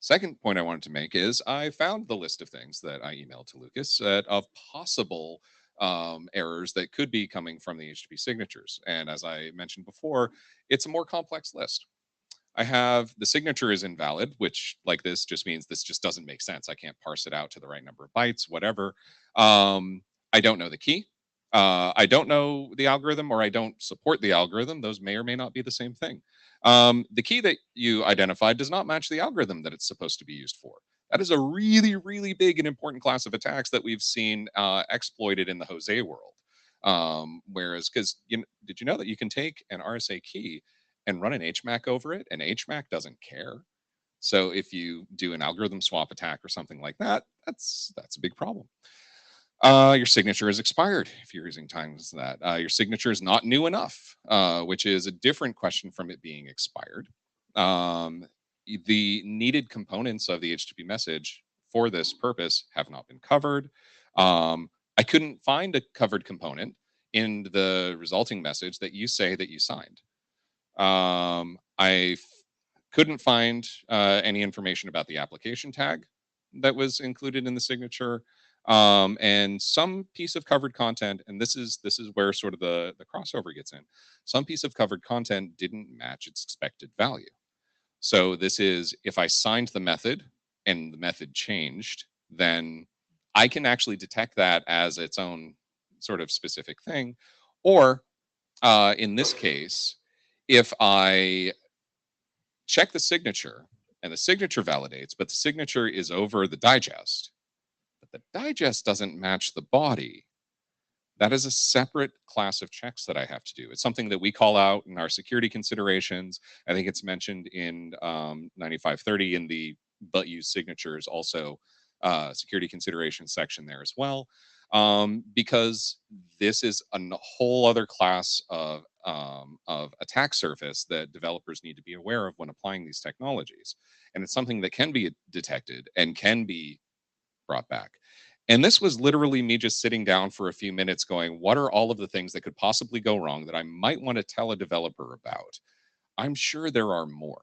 Second point I wanted to make is I found the list of things that I emailed to Lucas of possible errors that could be coming from the HTTP signatures. And as I mentioned before, it's a more complex list. I have the signature is invalid, which like this just means this just doesn't make sense. I can't parse it out to the right number of bytes, whatever. I don't know the key. I don't know the algorithm, or I don't support the algorithm. Those may or may not be the same thing. The key that you identified does not match the algorithm that it's supposed to be used for. That is a really, really big and important class of attacks that we've seen exploited in the Jose world. Whereas, because did you know that you can take an RSA key and run an HMAC over it, and HMAC doesn't care. So if you do an algorithm swap attack or something like that, that's a big problem. Your signature is expired if you're using times that. Your signature is not new enough, which is a different question from it being expired. The needed components of the HTTP message for this purpose have not been covered. I couldn't find a covered component in the resulting message that you say that you signed. I couldn't find any information about the application tag that was included in the signature, and some piece of covered content. And this is where sort of the crossover gets in. Some piece of covered content didn't match its expected value. So this is, if I signed the method and the method changed, then I can actually detect that as its own sort of specific thing. Or in this case, if I check the signature and the signature validates, but the signature is over the digest, but the digest doesn't match the body, that is a separate class of checks that I have to do. It's something that we call out in our security considerations. I think it's mentioned in 9530 in the but use signatures also security considerations section there as well, because this is a whole other class of attack surface that developers need to be aware of when applying these technologies. And it's something that can be detected and can be brought back. And this was literally me just sitting down for a few minutes going, what are all of the things that could possibly go wrong that I might want to tell a developer about? I'm sure there are more.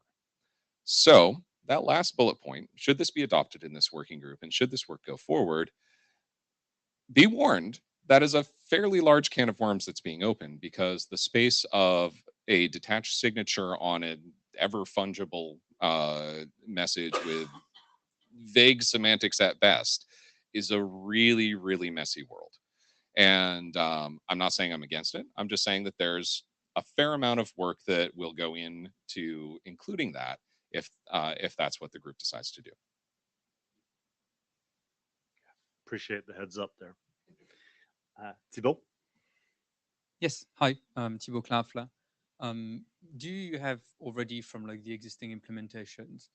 So that last bullet point, should this be adopted in this working group and should this work go forward, be warned, that is a fairly large can of worms that's being opened, because the space of a detached signature on an ever fungible message with vague semantics at best is a really, really messy world. And I'm not saying I'm against it. I'm just saying that there's a fair amount of work that will go into including that if that's what the group decides to do. Appreciate the heads up there. Thibault? Yes, hi, Thibault Clafla. Do you have already from like the existing implementations,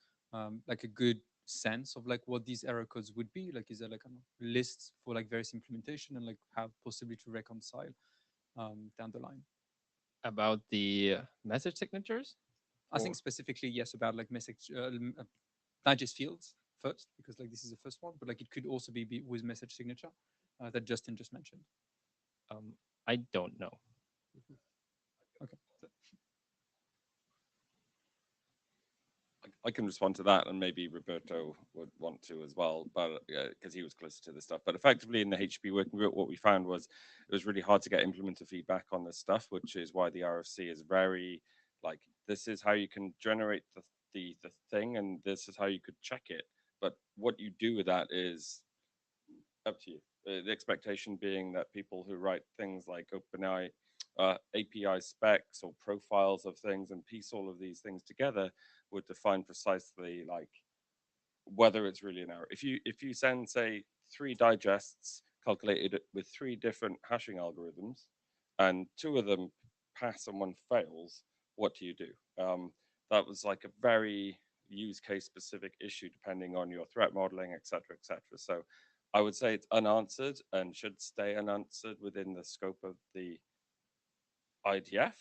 like a good sense of like what these error codes would be? Like, is there like a list for like various implementation and like how possibly to reconcile down the line? About the message signatures? I think specifically, yes, about like message digest fields first, because like this is the first one, but like it could also be with message signature that Justin just mentioned. I don't know. Okay. I can respond to that, and maybe Roberto would want to as well, but because he was closer to this stuff. But effectively, in the HTTP working group, what we found was it was really hard to get implementer feedback on this stuff, which is why the RFC is very like, this is how you can generate the thing, and this is how you could check it. But what you do with that is up to you. The expectation being that people who write things like OpenAI API specs or profiles of things and piece all of these things together would define precisely like whether it's really an error. If you send, say, 3 digests calculated with 3 different hashing algorithms, and 2 of them pass and 1 fails, what do you do? That was like a very use case specific issue depending on your threat modeling, et cetera, et cetera. So I would say it's unanswered and should stay unanswered within the scope of the IETF.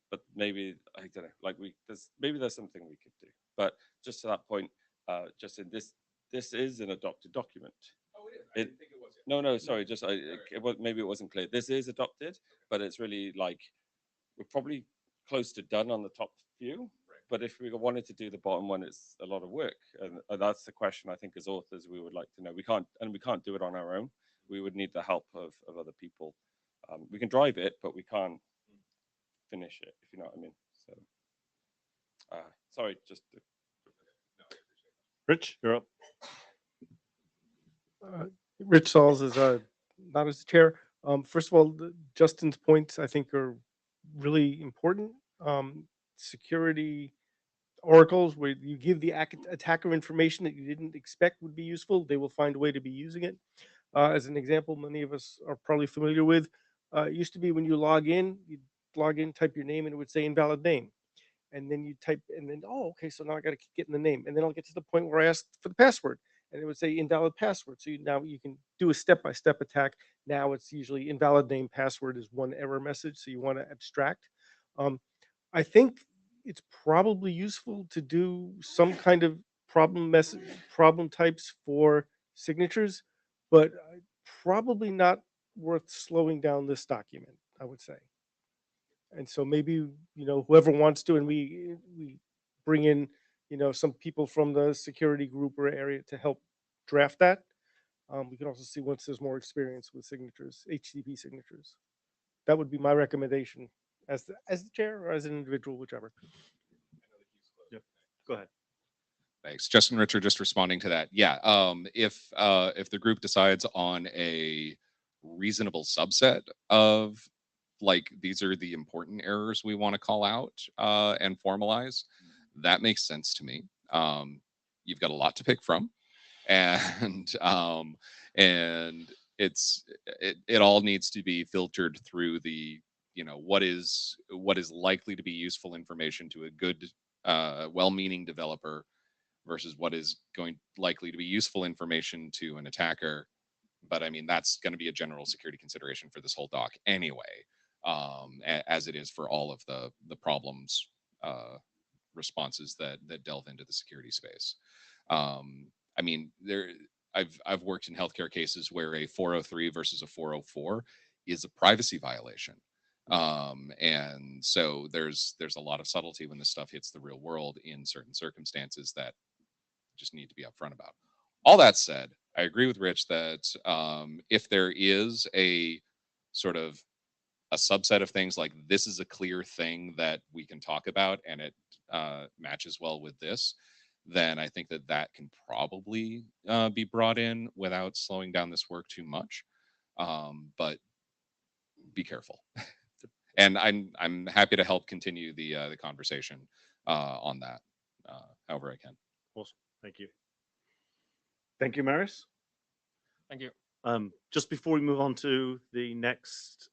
But maybe, I don't know, like there's something we could do. But just to that point, just in this is an adopted document. Oh, it is. I didn't think it was yet. No, sorry, just maybe it wasn't clear. This is adopted, but it's really like we're probably close to done on the top few. Right. But if we wanted to do the bottom one, it's a lot of work, and that's the question I think as authors we would like to know. We can't do it on our own. We would need the help of other people. We can drive it, but we can't finish it, if you know what I mean. So, sorry, just. Rich, you're up. Rich Sauls is not as the chair. First of all, Justin's points I think are really important. Security oracles where you give the attacker information that you didn't expect would be useful, they will find a way to be using it. As an example, many of us are probably familiar with, it used to be when you log in, type your name, and it would say invalid name. And then you type, and then, oh, okay, so now I got to get in the name. And then I'll get to the point where I asked for the password, and it would say invalid password. So now you can do a step-by-step attack. Now it's usually invalid name password is one error message. So you want to abstract. I think it's probably useful to do some kind of problem types for signatures, but probably not worth slowing down this document, I would say. And so maybe, whoever wants to, and we bring in, some people from the security group or area to help draft that. We can also see once there's more experience with signatures, HTTP signatures. That would be my recommendation as the chair or as an individual, whichever. Yep. Go ahead. Thanks, Justin. Richard, just responding to that. Yeah, if the group decides on a reasonable subset of like these are the important errors we want to call out and formalize, that makes sense to me. You've got a lot to pick from, and and it all needs to be filtered through the, you know, what is likely to be useful information to a good well-meaning developer versus what is likely to be useful information to an attacker. But I mean, that's going to be a general security consideration for this whole doc anyway, as it is for all of the problems responses that delve into the security space. I mean, I've worked in healthcare cases where a 403 versus a 404 is a privacy violation. And so there's a lot of subtlety when this stuff hits the real world in certain circumstances that just need to be upfront about. All that said, I agree with Rich that if there is a sort of a subset of things like this is a clear thing that we can talk about and it matches well with this, then I think that can probably be brought in without slowing down this work too much. But be careful. And I'm happy to help continue the conversation on that however I can. Awesome. Thank you. Thank you, Marius. Thank you. Just before we move on to the next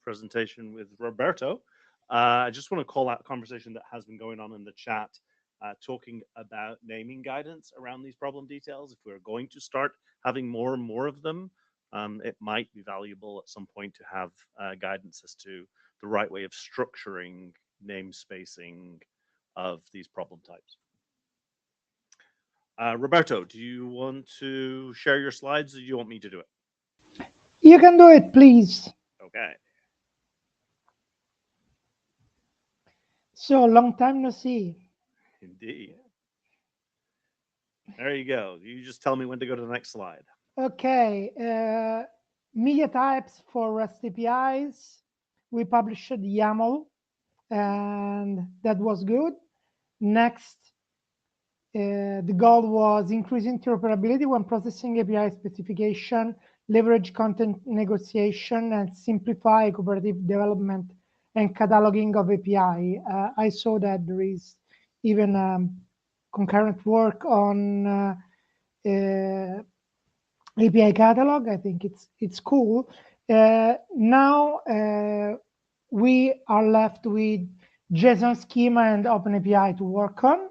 presentation with Roberto, I just want to call out a conversation that has been going on in the chat, talking about naming guidance around these problem details. If we're going to start having more and more of them, it might be valuable at some point to have guidance as to the right way of structuring namespacing of these problem types. Roberto, do you want to share your slides or do you want me to do it? You can do it, please. Okay. So, long time no see. Indeed. There you go. You just tell me when to go to the next slide. Okay. Media types for REST APIs. We published YAML, and that was good. Next, the goal was increasing interoperability when processing API specification, leverage content negotiation, and simplify cooperative development and cataloging of API. I saw that there is even concurrent work on API catalog. I think it's cool. Now we are left with JSON schema and OpenAPI to work on.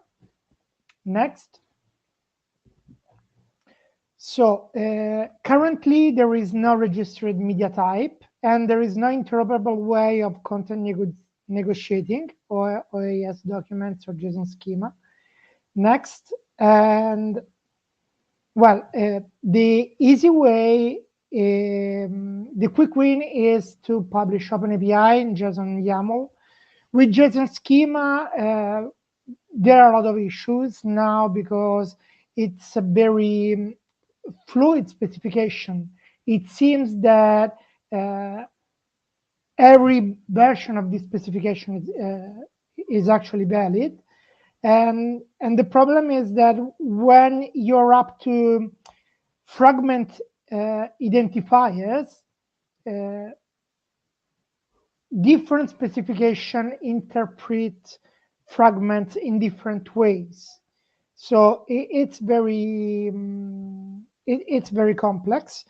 Next. So currently there is no registered media type and there is no interoperable way of content negotiating or OAS documents or JSON schema. Next, and well, the easy way, the quick win is to publish OpenAPI in JSON YAML. With JSON schema, there are a lot of issues now because it's a very fluid specification. It seems that every version of this specification is actually valid. And the problem is that when you're up to fragment identifiers, different specification interpret fragments in different ways. So it's very complex.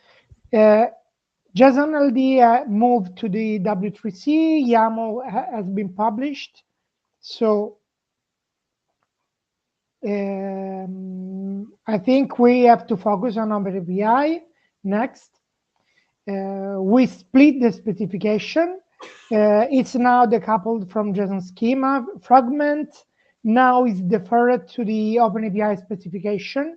JSON LD moved to the W3C. YAML has been published. So I think we have to focus on OpenAPI next. We split the specification. It's now decoupled from JSON schema. Fragment now is deferred to the OpenAPI specification.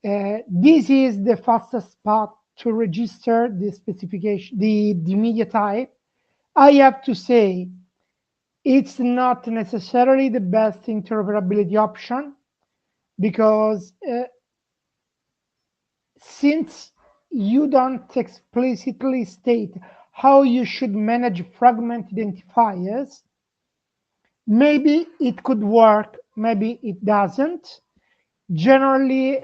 This is the fastest path to register the specification, the media type. I have to say, it's not necessarily the best interoperability option because since you don't explicitly state how you should manage fragment identifiers, maybe it could work, maybe it doesn't. Generally,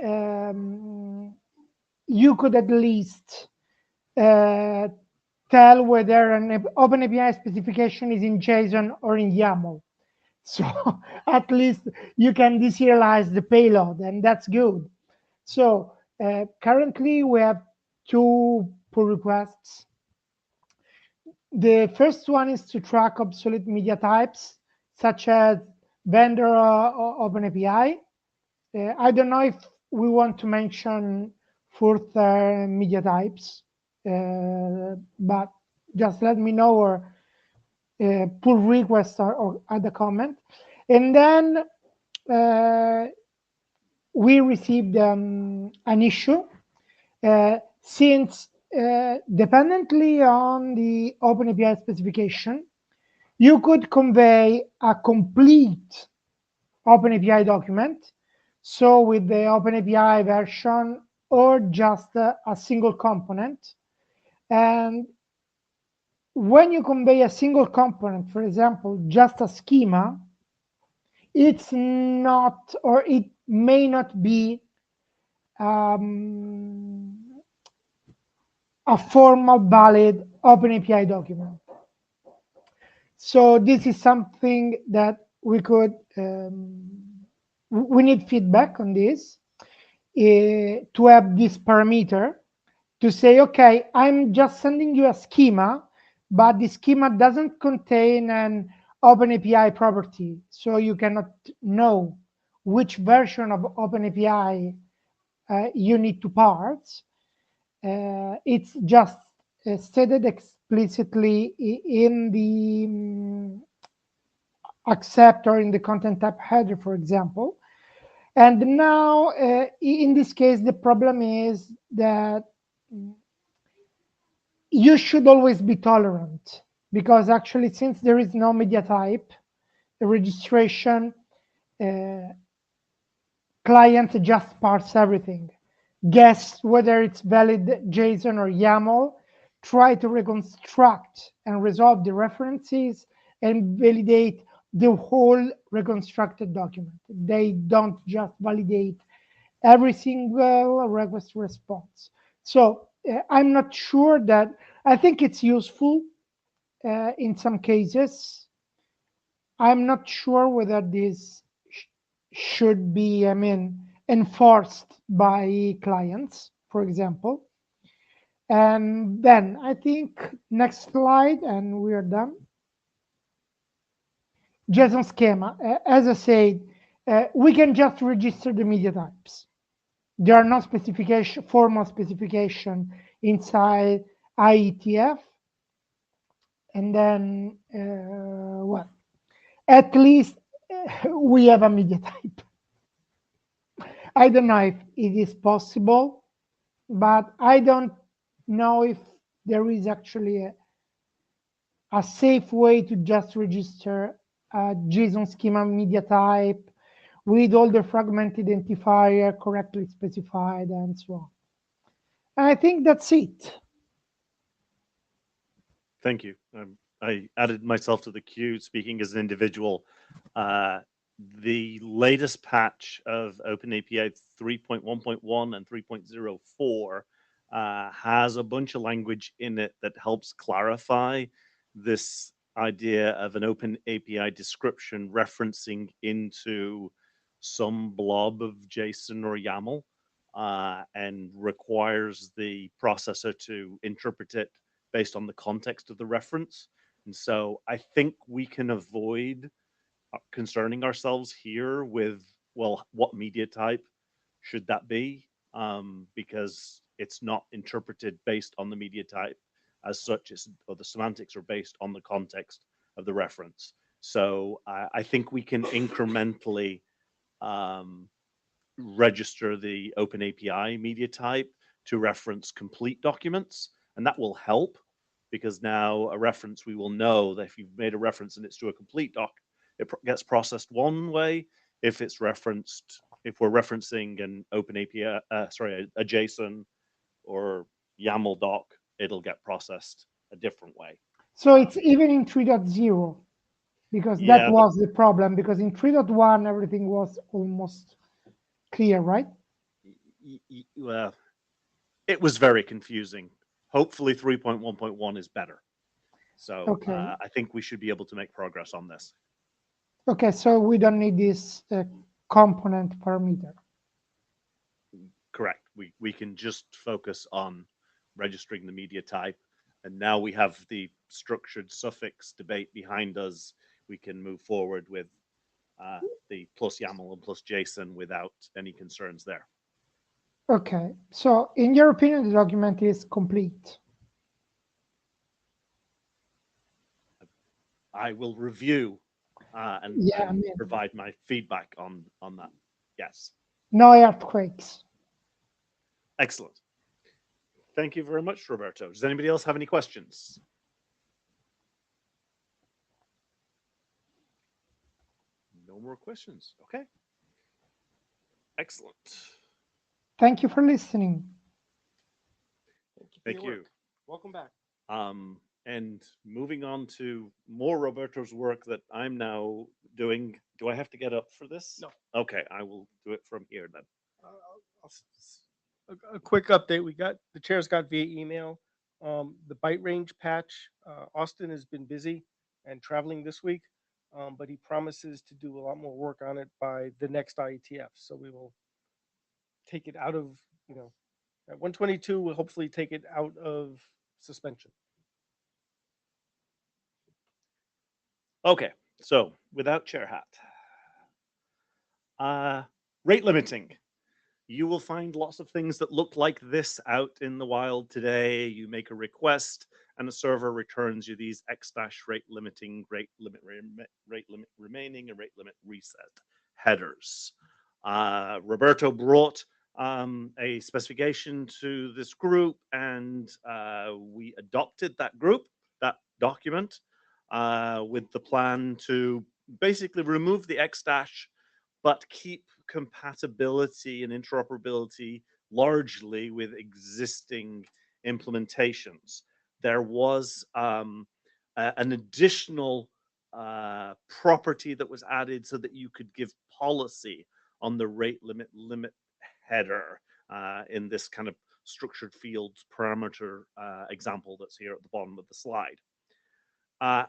you could at least tell whether an OpenAPI specification is in JSON or in YAML. So at least you can deserialize the payload, and that's good. So currently we have 2 pull requests. The first one is to track obsolete media types, such as vendor or OpenAPI. I don't know if we want to mention further media types, but just let me know, or pull request or add a comment. And then we received an issue since dependently on the OpenAPI specification, you could convey a complete OpenAPI document, so with the OpenAPI version, or just a single component. And when you convey a single component, for example, just a schema, it's not, or it may not be a formal valid OpenAPI document. So this is something that we could, we need feedback on this to have this parameter to say, okay, I'm just sending you a schema, but the schema doesn't contain an OpenAPI property. So you cannot know which version of OpenAPI you need to parse. It's just stated explicitly in the accept or in the content type header, for example. And now, in this case, the problem is that you should always be tolerant, because actually, since there is no media type, the registration, clients just parse everything, guess whether it's valid JSON or YAML, try to reconstruct and resolve the references, and validate the whole reconstructed document. They don't just validate every single request response. So I'm not sure that, I think it's useful in some cases. I'm not sure whether this should be, enforced by clients, for example. And then I think next slide, and we are done. JSON schema. As I said, we can just register the media types. There are no specification, formal specification inside IETF. And then, well, at least we have a media type. I don't know if it is possible, but I don't know if there is actually a safe way to just register a JSON schema media type with all the fragment identifier correctly specified and so on. And I think that's it. Thank you. I added myself to the queue speaking as an individual. The latest patch of OpenAPI 3.1.1 and 3.04 has a bunch of language in it that helps clarify this idea of an OpenAPI description referencing into some blob of JSON or YAML, and requires the processor to interpret it based on the context of the reference. And so I think we can avoid concerning ourselves here with, well, what media type should that be? Because it's not interpreted based on the media type as such, or the semantics are based on the context of the reference. So I think we can incrementally register the OpenAPI media type to reference complete documents, and that will help, because now a reference, we will know that if you've made a reference and it's to a complete doc, it gets processed one way. If it's referenced, if we're referencing an OpenAPI, a JSON or YAML doc, it'll get processed a different way. So it's even in 3.0, because that was the problem, because in 3.1, everything was almost clear, right? Well, it was very confusing. hopefully 3.1.1 is better. So Okay. I think we should be able to make progress on this. Okay, so we don't need this component parameter. Correct. We can just focus on registering the media type. And now we have the structured suffix debate behind us. We can move forward with the plus YAML and plus JSON without any concerns there. Okay, so in your opinion, the document is complete? I will review and Yeah, I mean, provide my feedback on that. Yes. no earthquakes. Excellent. Thank you very much, Roberto. Does anybody else have any questions? No more questions. Okay. Excellent. Thank you for listening. Thank you. Welcome back. And moving on to more Roberto's work that I'm now doing. Do I have to get up for this? No. Okay, I will do it from here then. A quick update. The chairs got via email. The byte range patch. Austin has been busy and traveling this week, but he promises to do a lot more work on it by the next IETF. So we will take it out of, at 122, we'll hopefully take it out of suspension. Okay, so without chair hat. Rate limiting. You will find lots of things that look like this out in the wild today. You make a request and a server returns you these x-rate limiting, rate limit remaining, and rate limit reset headers. Roberto brought a specification to this group, and we adopted that document with the plan to basically remove the x-, but keep compatibility and interoperability largely with existing implementations. There was an additional property that was added so that you could give policy on the rate limit header in this kind of structured fields parameter example that's here at the bottom of the slide.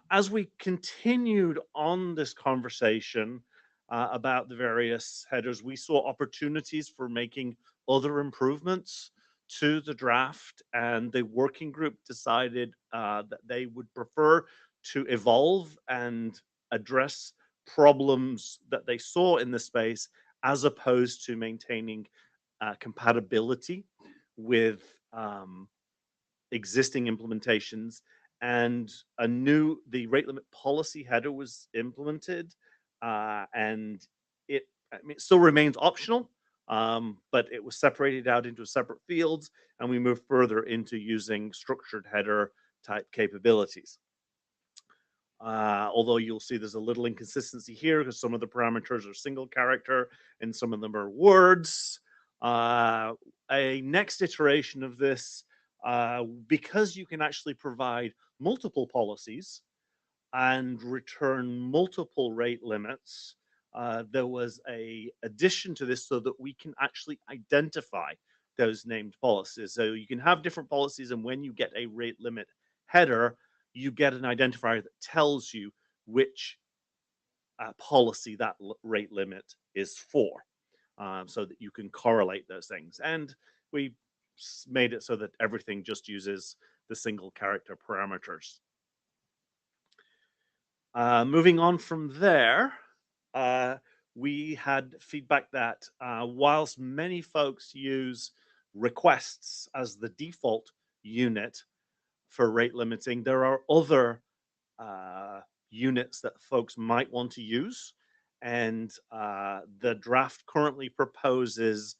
As we continued on this conversation about the various headers, we saw opportunities for making other improvements to the draft, and the working group decided that they would prefer to evolve and address problems that they saw in the space as opposed to maintaining compatibility with existing implementations. And the rate limit policy header was implemented, and it still remains optional, but it was separated out into separate fields, and we moved further into using structured header type capabilities. Although you'll see there's a little inconsistency here because some of the parameters are single character and some of them are words. A next iteration of this, because you can actually provide multiple policies and return multiple rate limits, there was a addition to this so that we can actually identify those named policies. So you can have different policies, and when you get a rate limit header, you get an identifier that tells you which policy that rate limit is for, so that you can correlate those things. And we made it so that everything just uses the single character parameters. Moving on from there, we had feedback that whilst many folks use requests as the default unit for rate limiting, there are other units that folks might want to use. And the draft currently proposes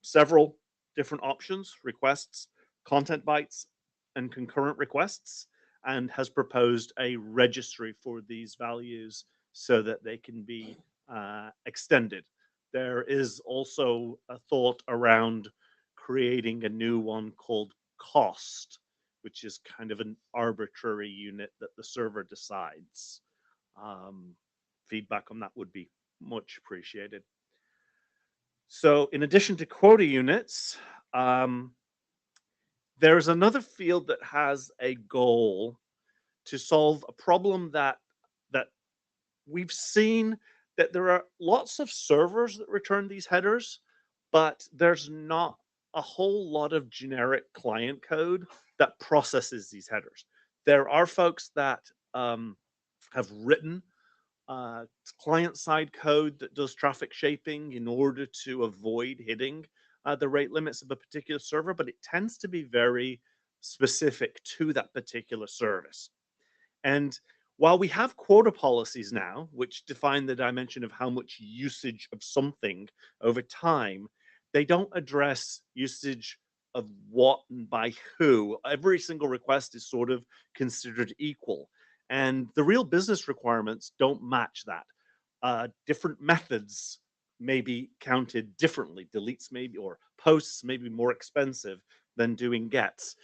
several different options: requests, content bytes, and concurrent requests, and has proposed a registry for these values so that they can be extended. There is also a thought around creating a new one called cost, which is kind of an arbitrary unit that the server decides. Feedback on that would be much appreciated. So in addition to quota units, There's another field that has a goal to solve a problem that we've seen, that there are lots of servers that return these headers, but there's not a whole lot of generic client code that processes these headers. There are folks that have written client-side code that does traffic shaping in order to avoid hitting the rate limits of a particular server, but it tends to be very specific to that particular service. And while we have quota policies now, which define the dimension of how much usage of something over time, they don't address usage of what and by who. Every single request is sort of considered equal. And the real business requirements don't match that. Different methods may be counted differently. Deletes maybe, or posts may be more expensive than doing gets.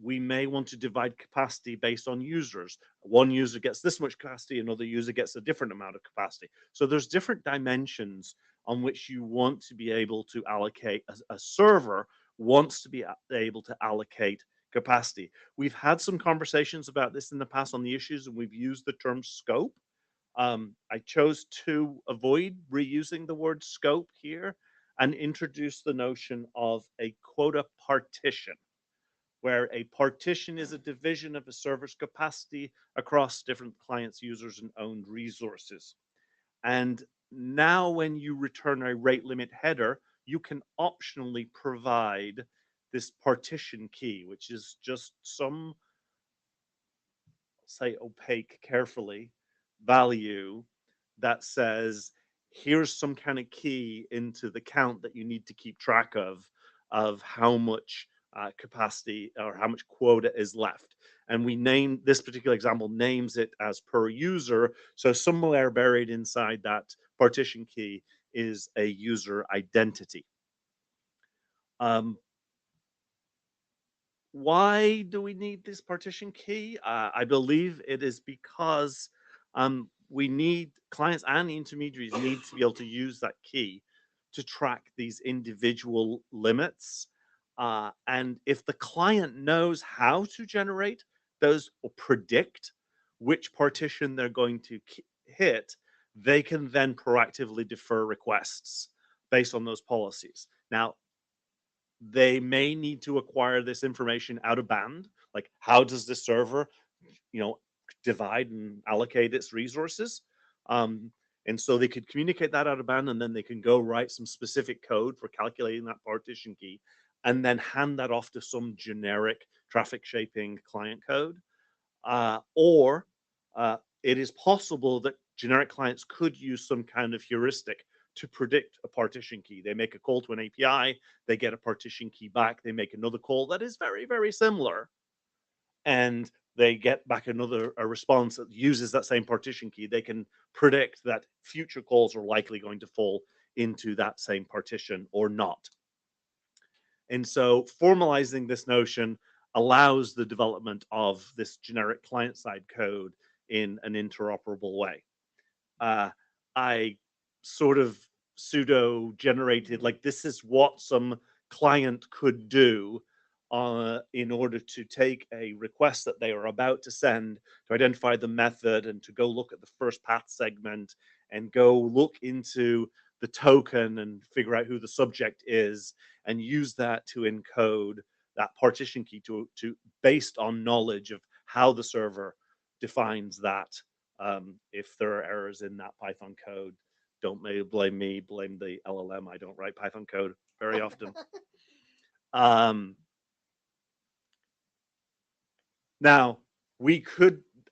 We may want to divide capacity based on users. One user gets this much capacity, another user gets a different amount of capacity. So there's different dimensions on which you want to be able to allocate. A server wants to be able to allocate capacity. We've had some conversations about this in the past on the issues, and we've used the term scope. I chose to avoid reusing the word scope here and introduce the notion of a quota partition, where a partition is a division of a server's capacity across different clients, users, and owned resources. And now when you return a rate limit header, you can optionally provide this partition key, which is just some, say, opaque, carefully, value that says, here's some kind of key into the count that you need to keep track of how much capacity or how much quota is left. And we name this particular example, names it as per user. So somewhere buried inside that partition key is a user identity. Why do we need this partition key? I believe it is because we need clients and intermediaries need to be able to use that key to track these individual limits. And if the client knows how to generate those or predict which partition they're going to hit, they can then proactively defer requests based on those policies. Now, they may need to acquire this information out of band, like how does this server, divide and allocate its resources. And so they could communicate that out of band, and then they can go write some specific code for calculating that partition key, and then hand that off to some generic traffic shaping client code. Or it is possible that generic clients could use some kind of heuristic to predict a partition key. They make a call to an API, they get a partition key back, they make another call that is very, very similar, and they get back a response that uses that same partition key. They can predict that future calls are likely going to fall into that same partition or not. And so formalizing this notion allows the development of this generic client-side code in an interoperable way. I sort of pseudo generated, like, this is what some client could do in order to take a request that they are about to send, to identify the method and to go look at the first path segment and go look into the token and figure out who the subject is and use that to encode that partition key to based on knowledge of how the server defines that. If there are errors in that Python code, don't blame me, blame the LLM. I don't write Python code very often. Now,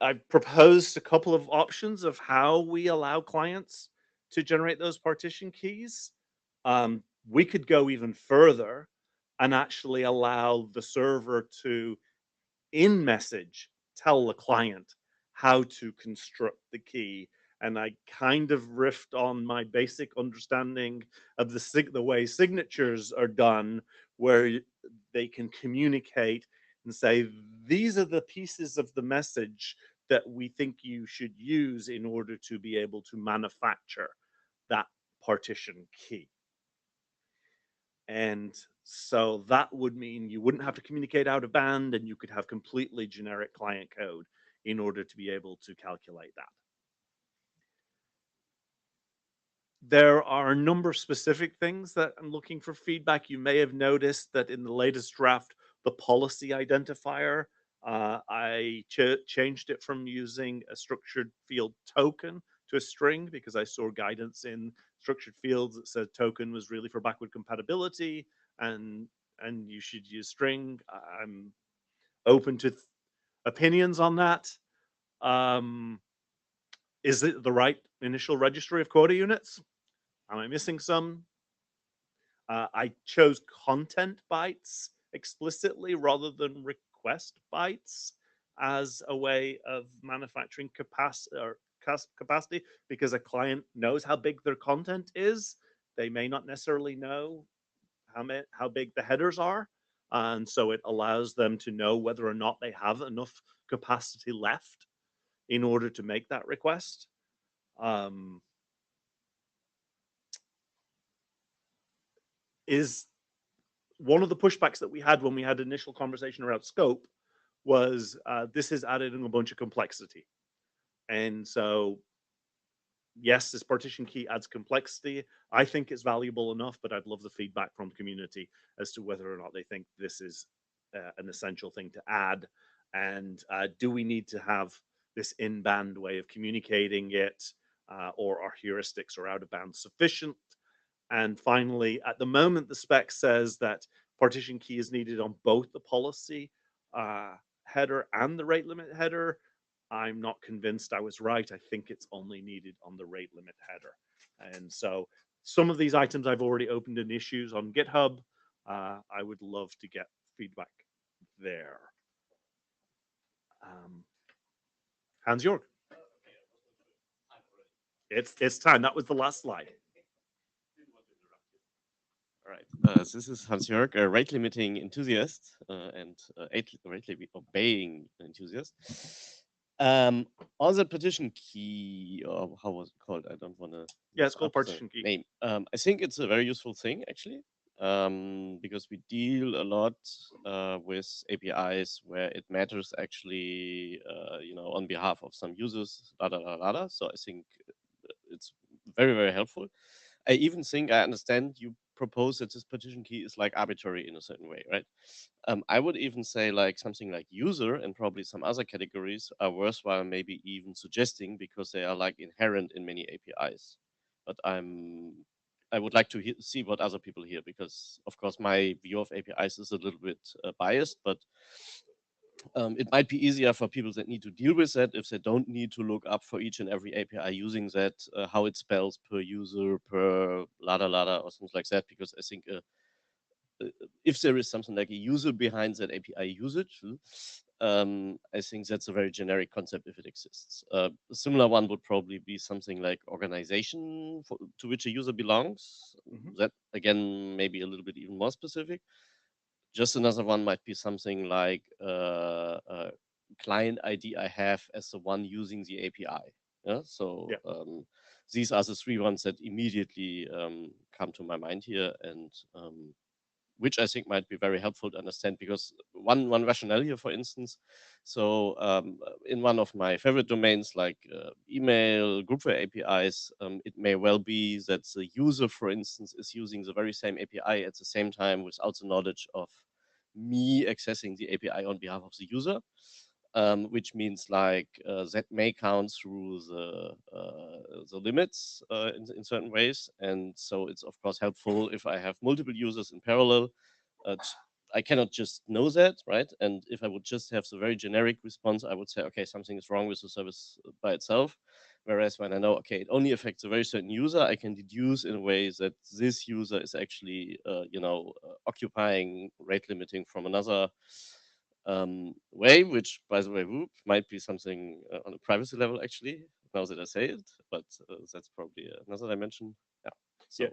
I've proposed a couple of options of how we allow clients to generate those partition keys. We could go even further and actually allow the server to, in message, tell the client how to construct the key. And I kind of riffed on my basic understanding of the way signatures are done, where they can communicate and say, these are the pieces of the message that we think you should use in order to be able to manufacture that partition key. And So that would mean you wouldn't have to communicate out of band, and you could have completely generic client code in order to be able to calculate that. There are a number of specific things that I'm looking for feedback. You may have noticed that in the latest draft, the policy identifier, I changed it from using a structured field token to a string because I saw guidance in structured fields that said token was really for backward compatibility and you should use string. I'm open to opinions on that. Is it the right initial registry of quota units? Am I missing some? I chose content bytes explicitly rather than request bytes as a way of manufacturing capacity because a client knows how big their content is. They may not necessarily know how big the headers are. And so it allows them to know whether or not they have enough capacity left in order to make that request. Is one of the pushbacks that we had when we had initial conversation around scope was this is adding a bunch of complexity. And so, yes, this partition key adds complexity. I think it's valuable enough, but I'd love the feedback from the community as to whether or not they think this is an essential thing to add. And do we need to have this in-band way of communicating it, or are heuristics or out-of-band sufficient? And finally, at the moment, the spec says that partition key is needed on both the policy header and the rate limit header. I'm not convinced I was right. I think it's only needed on the rate limit header. And so some of these items I've already opened in issues on GitHub. I would love to get feedback there. Hans-Jörg. It's time. That was the last slide. All right. This is Hans-Jörg, a rate limiting enthusiast and rate limit obeying enthusiast. On the partition key, or how was it called? I don't want to. Yeah, it's called partition key. Name. I think it's a very useful thing actually, because we deal a lot with APIs where it matters actually, on behalf of some users, So I think it's very, very helpful. I even think I understand you propose that this partition key is like arbitrary in a certain way, right? I would even say like something like user and probably some other categories are worthwhile maybe even suggesting because they are like inherent in many APIs. But I would like to see what other people hear because of course my view of APIs is a little bit biased, but it might be easier for people that need to deal with that if they don't need to look up for each and every API using that, how it spells per user, per lada, or something like that. Because I think if there is something like a user behind that API usage, I think that's a very generic concept if it exists. A similar one would probably be something like organization to which a user belongs. That, again, maybe a little bit even more specific. Just another one might be something like client ID I have as the one using the API. Yeah. So these are the three ones that immediately come to my mind here, and which I think might be very helpful to understand because one rationale here, for instance, so in one of my favorite domains like email, groupware APIs, it may well be that the user, for instance, is using the very same API at the same time without the knowledge of me accessing the API on behalf of the user. Which means like that may count through the limits in certain ways, and so it's of course helpful if I have multiple users in parallel. I cannot just know that, right? And if I would just have the very generic response, I would say, okay, something is wrong with the service by itself. Whereas when I know, okay, it only affects a very certain user, I can deduce in a way that this user is actually, occupying rate limiting from another way, which, by the way, might be something on a privacy level, actually, now that I say it, but that's probably another dimension. Yeah. So. Yeah.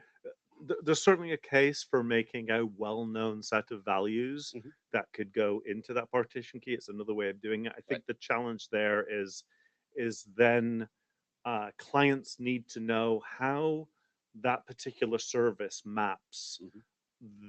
There's certainly a case for making a well-known set of values that could go into that partition key. It's another way of doing it. I think the challenge there is then clients need to know how that particular service maps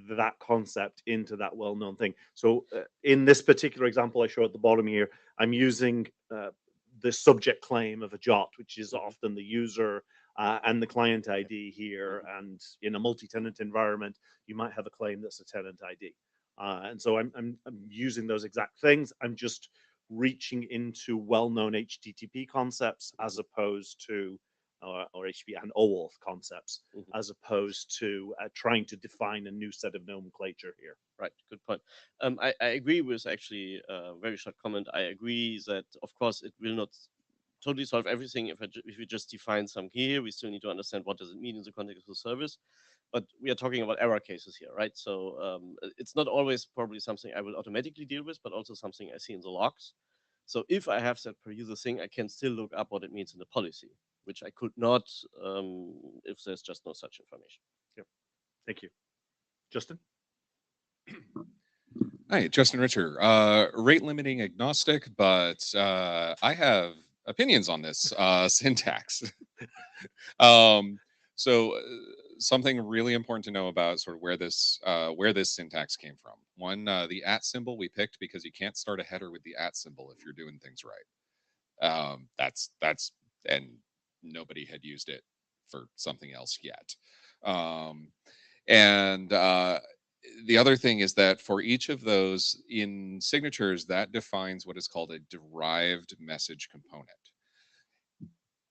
that concept into that well-known thing. So in this particular example I show at the bottom here, I'm using the subject claim of a JOT, which is often the user and the client ID here. And in a multi-tenant environment, you might have a claim that's a tenant ID. And so I'm using those exact things. I'm just reaching into well-known HTTP concepts as opposed to or HTTP and OAuth concepts, as opposed to trying to define a new set of nomenclature here. Right, good point. I agree with actually a very short comment. I agree that, of course, it will not totally solve everything if we just define some key here. We still need to understand what does it mean in the context of the service. But we are talking about error cases here, right? So it's not always probably something I will automatically deal with, but also something I see in the logs. So if I have that per user thing, I can still look up what it means in the policy, which I could not if there's just no such information. Yep. Thank you. Justin? Hi, Justin Richer. Rate limiting agnostic, but I have opinions on this syntax. So something really important to know about sort of where this syntax came from. One, the @ symbol we picked because you can't start a header with the @ symbol if you're doing things right. That's and nobody had used it for something else yet. And the other thing is that for each of those in signatures, that defines what is called a derived message component.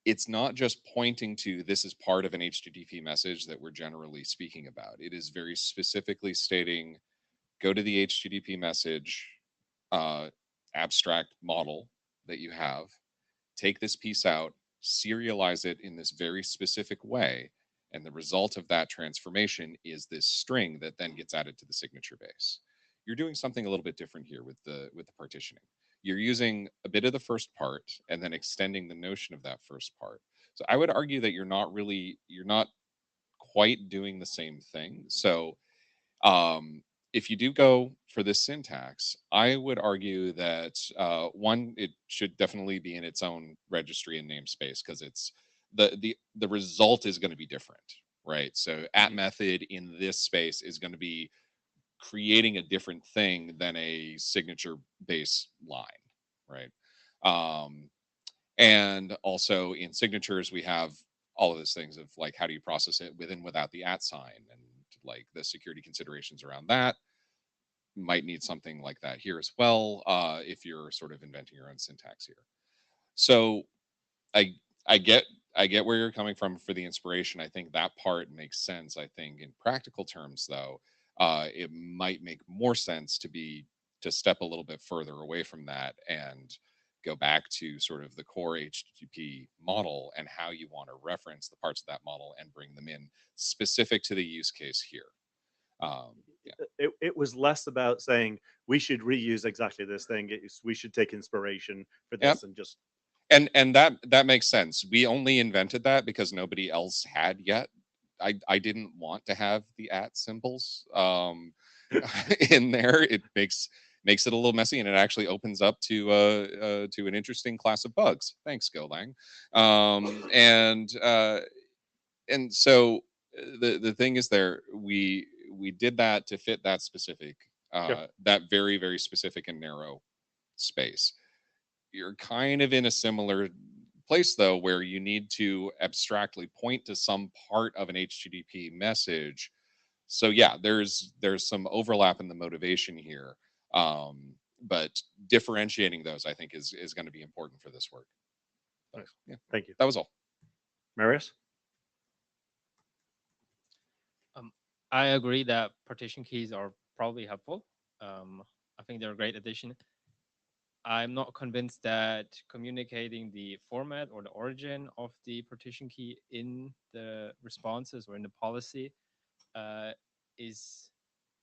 It's not just pointing to this is part of an HTTP message that we're generally speaking about. It is very specifically stating, go to the HTTP message abstract model that you have, take this piece out, serialize it in this very specific way, and the result of that transformation is this string that then gets added to the signature base. You're doing something a little bit different here with the partitioning. You're using a bit of the first part and then extending the notion of that first part. So I would argue that you're not quite doing the same thing. So if you do go for this syntax, I would argue that one, it should definitely be in its own registry and namespace because it's the result is going to be different, right? So @ method in this space is going to be creating a different thing than a signature base line, right? And also in signatures, we have all of those things of like, how do you process it with and without the @ sign, and like the security considerations around that might need something like that here as well, if you're sort of inventing your own syntax here. So I get where you're coming from for the inspiration. I think that part makes sense. I think in practical terms, though, it might make more sense to step a little bit further away from that and go back to sort of the core HTTP model and how you want to reference the parts of that model and bring them in specific to the use case here. Yeah. It was less about saying we should reuse exactly this thing. We should take inspiration for this and just. And that makes sense. We only invented that because nobody else had yet. I didn't want to have the @ symbols in there. It makes it a little messy, and it actually opens up to an interesting class of bugs. Thanks, Golang. And so the thing is, there we did that to fit that specific that very, very specific and narrow space. You're kind of in a similar place though, where you need to abstractly point to some part of an HTTP message. So yeah, there's some overlap in the motivation here, but differentiating those, I think, is going to be important for this work. Nice. Yeah, thank you. That was all. Marius? I agree that partition keys are probably helpful. I think they're a great addition. I'm not convinced that communicating the format or the origin of the partition key in the responses or in the policy is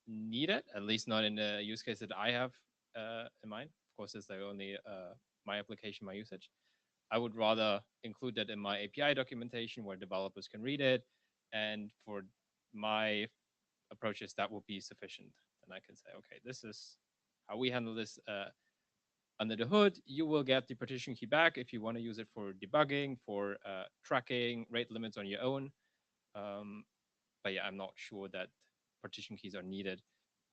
needed, at least not in the use case that I have in mind. Of course, it's only my application, my usage. I would rather include that in my API documentation where developers can read it. And for my approaches, that will be sufficient. And I can say, okay, this is how we handle this under the hood. You will get the partition key back if you want to use it for debugging, for tracking rate limits on your own. But yeah, I'm not sure that partition keys are needed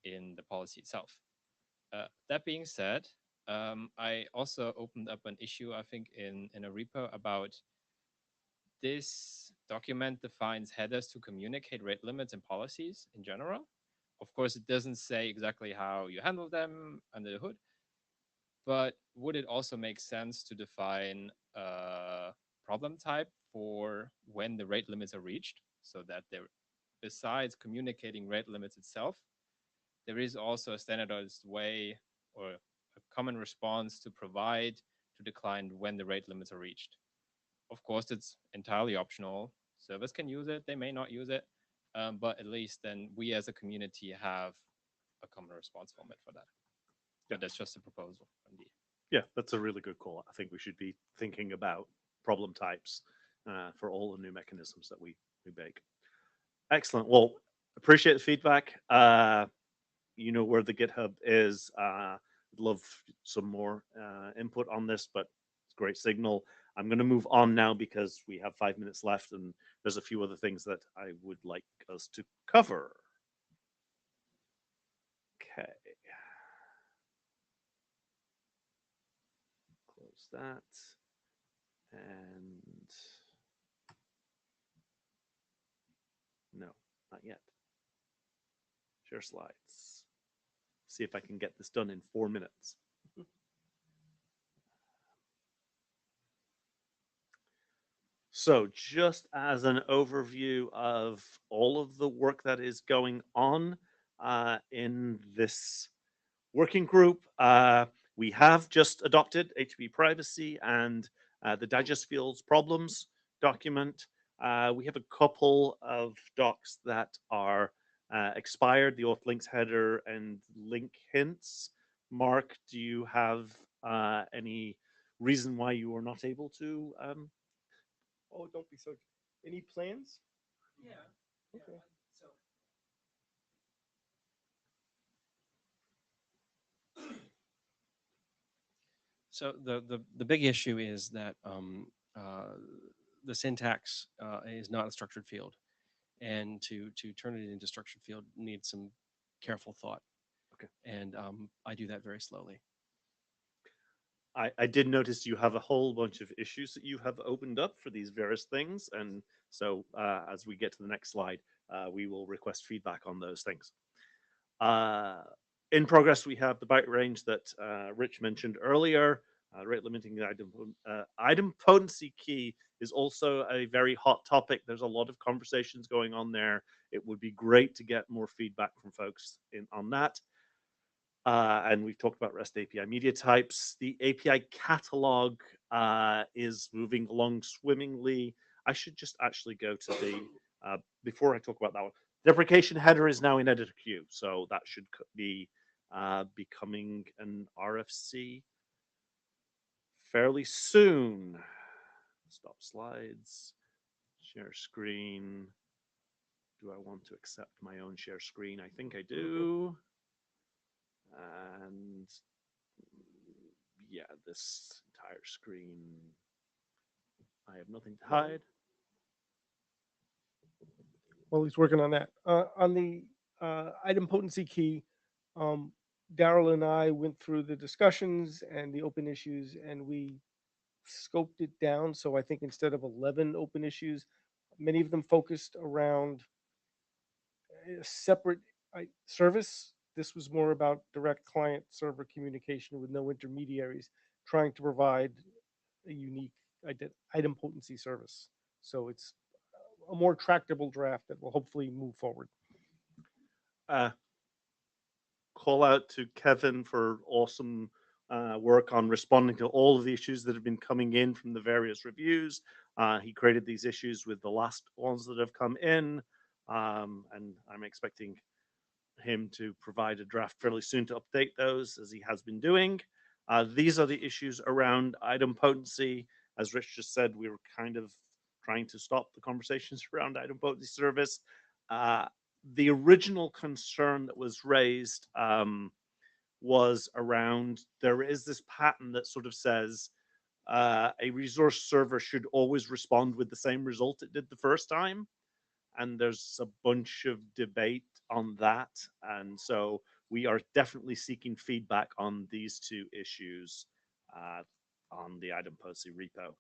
in the policy itself. That being said, I also opened up an issue, I think, in a repo about this document defines headers to communicate rate limits and policies in general. Of course, it doesn't say exactly how you handle them under the hood, but would it also make sense to define a problem type for when the rate limits are reached, so that there, besides communicating rate limits itself, there is also a standardized way or a common response to provide to the client when the rate limits are reached. Of course, it's entirely optional. Servers can use it, they may not use it, but at least then we as a community have a common response format for that. Yeah, that's just a proposal. Yeah, that's a really good call. I think we should be thinking about problem types for all the new mechanisms that we bake. Excellent. Well, appreciate the feedback. You know where the GitHub is. Love some more input on this, but it's great signal. I'm going to move on now because we have 5 minutes left and there's a few other things that I would like us to cover. Okay. Close that. And no, not yet. Share slides. See if I can get this done in 4 minutes. So just as an overview of all of the work that is going on in this working group, we have just adopted HTTP privacy and the digest fields problems document. We have a couple of docs that are expired, the auth links header and link hints. Mark, do you have any reason why you were not able to? Oh, don't be so. Any plans? Yeah. Okay. So the big issue is that the syntax is not a structured field, and to turn it into structured field needs some careful thought. Okay. And I do that very slowly. I did notice you have a whole bunch of issues that you have opened up for these various things. And so as we get to the next slide, we will request feedback on those things. In progress, we have the byte range that Rich mentioned earlier. Rate limiting the item potency key is also a very hot topic. There's a lot of conversations going on there. It would be great to get more feedback from folks on that. And we've talked about REST API media types. The API catalog is moving along swimmingly. I should just actually go to the, before I talk about that one, deprecation header is now in editor queue. So that should be becoming an RFC fairly soon. Stop slides, share screen. Do I want to accept my own share screen? I think I do. And yeah, this entire screen, I have nothing to hide. Well, he's working on that. On the item potency key, Daryl and I went through the discussions and the open issues, and we scoped it down. So I think instead of 11 open issues, many of them focused around a separate service. This was more about direct client server communication with no intermediaries, trying to provide a unique item potency service. So it's a more tractable draft that will hopefully move forward. Call out to Kevin for awesome work on responding to all of the issues that have been coming in from the various reviews. He created these issues with the last ones that have come in, and I'm expecting him to provide a draft fairly soon to update those, as he has been doing. These are the issues around item potency. As Rich just said, we were kind of trying to stop the conversations around item potency service. The original concern that was raised was around, there is this pattern that sort of says a resource server should always respond with the same result it did the first time. And there's a bunch of debate on that. And so we are definitely seeking feedback on these two issues on the item policy repo.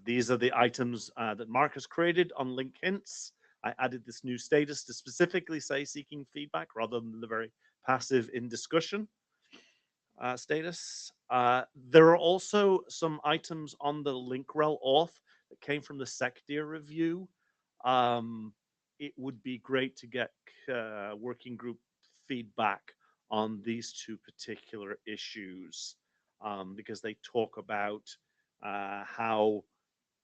These are the items that Mark has created on link hints. I added this new status to specifically say seeking feedback rather than the very passive in discussion status. There are also some items on the link rel auth that came from the SecDear review. It would be great to get working group feedback on these two particular issues because they talk about how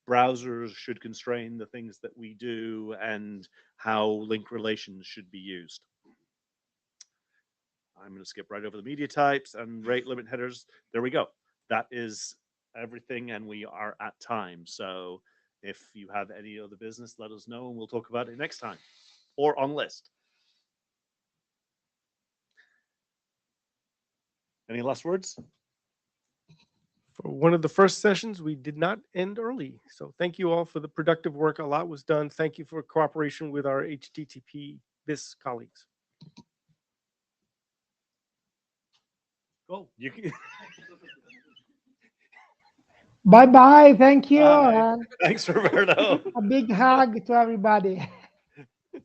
browsers should constrain the things that we do and how link relations should be used. I'm going to skip right over the media types and rate limit headers. There we go. That is everything, and we are at time. So if you have any other business, let us know, and we'll talk about it next time or on list. Any last words? For one of the first sessions, we did not end early. So thank you all for the productive work. A lot was done. Thank you for cooperation with our HTTP BIS colleagues. Cool. You can. Bye-bye. Thank you. Bye. And Thanks, Roberto. a big hug to everybody.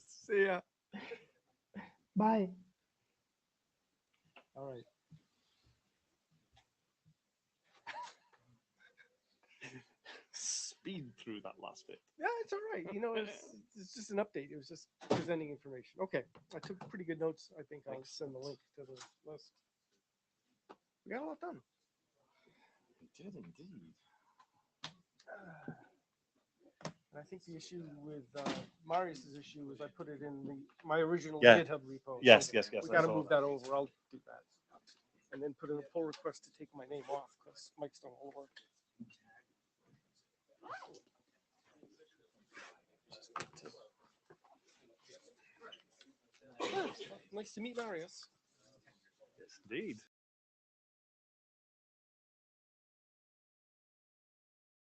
See ya. Bye. All right. Speed through that last bit. Yeah, it's all right. You know, it's just an update. It was just presenting information. Okay. I took pretty good notes. I think I'll send the link to the list. We got a lot done. We did indeed. And I think the issue with Marius's issue was I put it in my original Yeah. GitHub repo. Yes, So yes, yes. we I got to saw move that over. I'll do that. And then put in a pull request to take my name off because Mike's don't all work. Nice to meet Marius. Yes, indeed.